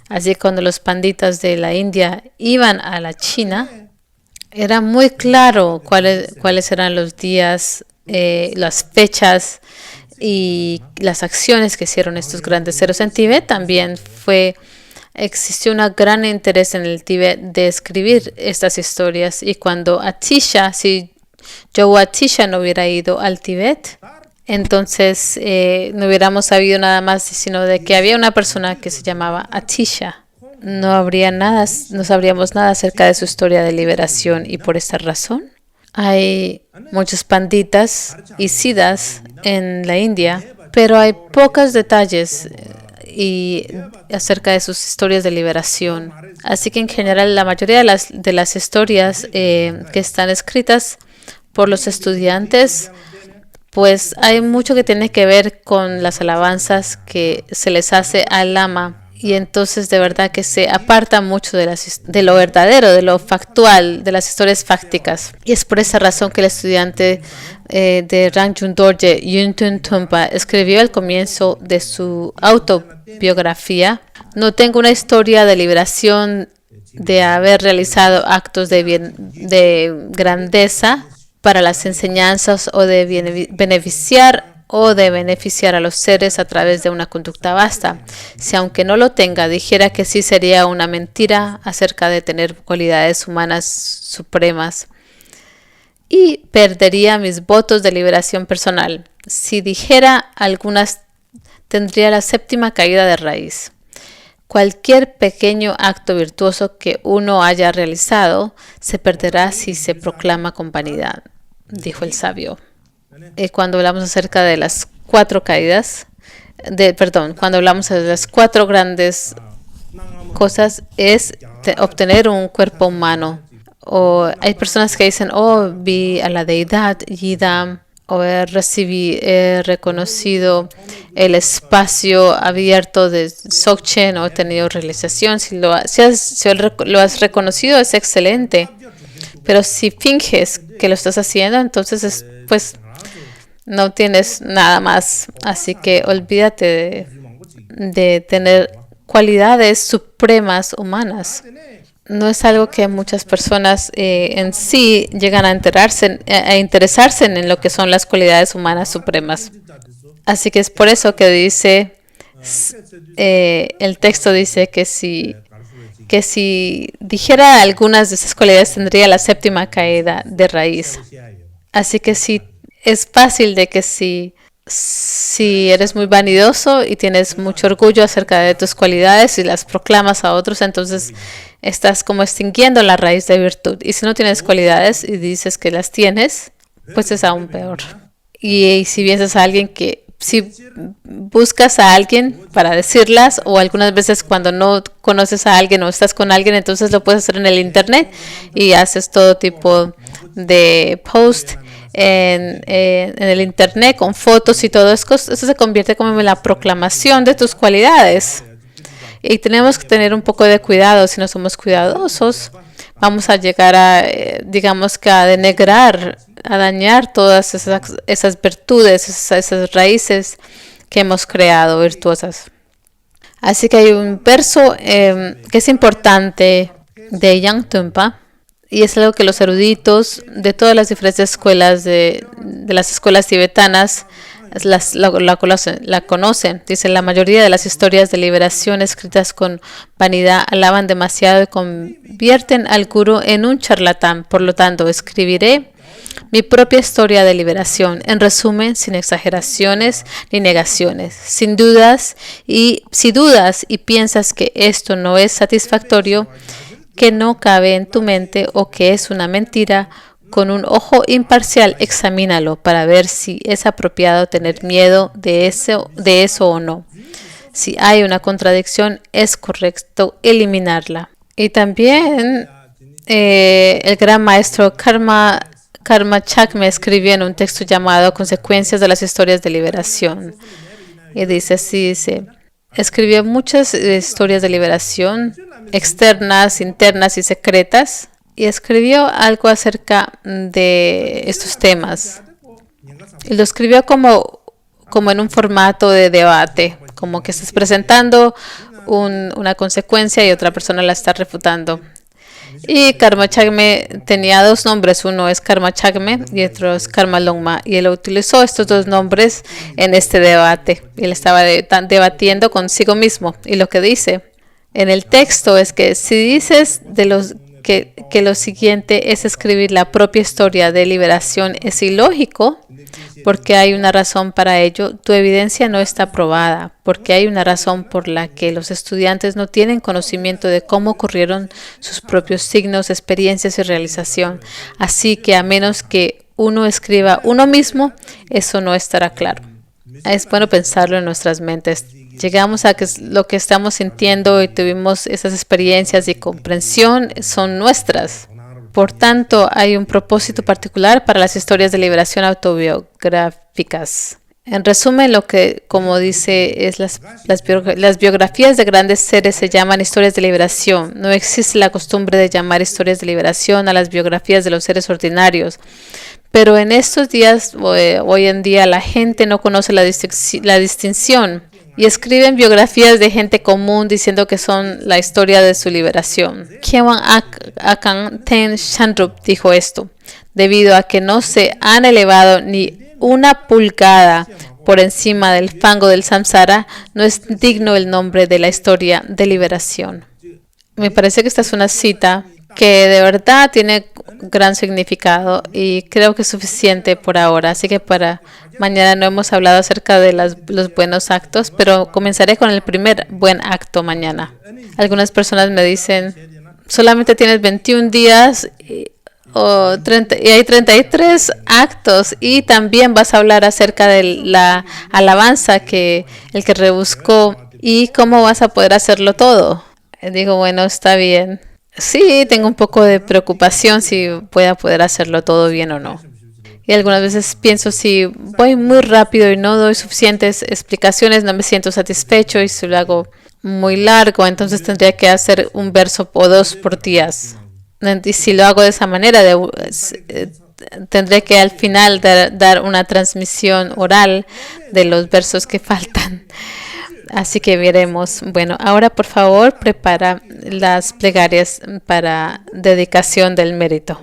Así que cuando los panditas de la India iban a la China, era muy claro cuáles eran los días, las fechas y las acciones que hicieron estos grandes seres. En Tibet también existió un gran interés en el Tíbet de escribir estas historias. Y cuando si Joe Atisha no hubiera ido al Tíbet, entonces no hubiéramos sabido nada más, sino de que había una persona que se llamaba Atisha. No sabríamos nada acerca de su historia de liberación, y por esta razón hay muchos panditas y siddhas en la India, pero hay pocos detalles acerca de sus historias de liberación. Así que en general la mayoría de las historias que están escritas por los estudiantes, pues hay mucho que tiene que ver con las alabanzas que se les hace al Lama. Y entonces de verdad que se aparta mucho de lo verdadero, de lo factual, de las historias fácticas. Y es por esa razón que el estudiante de Rangjung Dorje, Yuntun Tumpa, escribió al comienzo de su autobiografía: no tengo una historia de liberación de haber realizado actos de grandeza para las enseñanzas o de beneficiar o de beneficiar a los seres a través de una conducta vasta. Si aunque no lo tenga, dijera que sí, sería una mentira acerca de tener cualidades humanas supremas y perdería mis votos de liberación personal. Si dijera algunas, tendría la séptima caída de raíz. Cualquier pequeño acto virtuoso que uno haya realizado se perderá si se proclama con vanidad, dijo el sabio. Cuando hablamos acerca de las cuatro caídas, cuando hablamos de las cuatro grandes cosas, es obtener un cuerpo humano. O hay personas que dicen, vi a la deidad Yidam, o he reconocido el espacio abierto de Dzogchen, o he tenido realización. Si lo has reconocido, es excelente. Pero si finges que lo estás haciendo, entonces pues no tienes nada más. Así que olvídate de tener cualidades supremas humanas. No es algo que muchas personas en sí llegan a interesarse en lo que son las cualidades humanas supremas. Así que es por eso que dice, el texto dice que si dijera algunas de esas cualidades tendría la séptima caída de raíz. Así que sí, es fácil de que si eres muy vanidoso y tienes mucho orgullo acerca de tus cualidades y las proclamas a otros, entonces estás como extinguiendo la raíz de virtud. Y si no tienes cualidades y dices que las tienes, pues es aún peor. Y si piensas a alguien si buscas a alguien para decirlas, o algunas veces cuando no conoces a alguien o estás con alguien, entonces lo puedes hacer en el internet y haces todo tipo de post en el internet con fotos y todo eso se convierte como en la proclamación de tus cualidades. Y tenemos que tener un poco de cuidado. Si no somos cuidadosos, vamos a llegar a, a denigrar, a dañar todas esas virtudes, esas raíces que hemos creado virtuosas. Así que hay un verso que es importante de Yang Tumpa, y es algo que los eruditos de todas las diferentes escuelas, de las escuelas tibetanas, la conocen. Dice, la mayoría de las historias de liberación escritas con vanidad alaban demasiado y convierten al gurú en un charlatán. Por lo tanto, escribiré mi propia historia de liberación, en resumen, sin exageraciones ni negaciones, sin dudas. Y si dudas y piensas que esto no es satisfactorio, que no cabe en tu mente o que es una mentira, con un ojo imparcial examínalo para ver si es apropiado tener miedo de eso o no. Si hay una contradicción, es correcto eliminarla. Y también el gran maestro Karma Chakme escribió en un texto llamado Consecuencias de las historias de liberación. Y dice, escribió muchas historias de liberación, externas, internas y secretas, y escribió algo acerca de estos temas. Y lo escribió como en un formato de debate, como que estás presentando una consecuencia y otra persona la está refutando. Y Karma Chakme tenía dos nombres, uno es Karma Chakme y otro es Karma Longma, y él utilizó estos dos nombres en este debate. Él estaba debatiendo consigo mismo, y lo que dice en el texto es que si dices que lo siguiente es escribir la propia historia de liberación es ilógico, porque hay una razón para ello, tu evidencia no está probada, porque hay una razón por la que los estudiantes no tienen conocimiento de cómo ocurrieron sus propios signos, experiencias y realización. Así que a menos que uno escriba uno mismo, eso no estará claro. Es bueno pensarlo en nuestras mentes. Llegamos a que lo que estamos sintiendo y tuvimos esas experiencias y comprensión son nuestras. Por tanto, hay un propósito particular para las historias de liberación autobiográficas. En resumen, lo que, como dice, es las biografías de grandes seres se llaman historias de liberación. No existe la costumbre de llamar historias de liberación a las biografías de los seres ordinarios. Pero en estos días, hoy en día, la gente no conoce la distinción y escriben biografías de gente común diciendo que son la historia de su liberación. Kyewan Akang Ten Shanrup dijo esto, debido a que no se han elevado ni una pulgada por encima del fango del samsara, no es digno el nombre de la historia de liberación. Me parece que esta es una cita que de verdad tiene gran significado y creo que es suficiente por ahora. Así que para mañana no hemos hablado acerca de los buenos actos, pero comenzaré con el primer buen acto mañana. Algunas personas me dicen, solamente tienes 21 días y hay 33 actos y también vas a hablar acerca de la alabanza que el que rebuscó y cómo vas a poder hacerlo todo. Digo, bueno, está bien. Sí, tengo un poco de preocupación si voy a poder hacerlo todo bien o no. Y algunas veces pienso, si voy muy rápido y no doy suficientes explicaciones, no me siento satisfecho y si lo hago muy largo, entonces tendría que hacer un verso o dos por días. Y si lo hago de esa manera, tendré que al final dar una transmisión oral de los versos que faltan. Así que veremos. Bueno, ahora por favor prepara las plegarias para dedicación del mérito.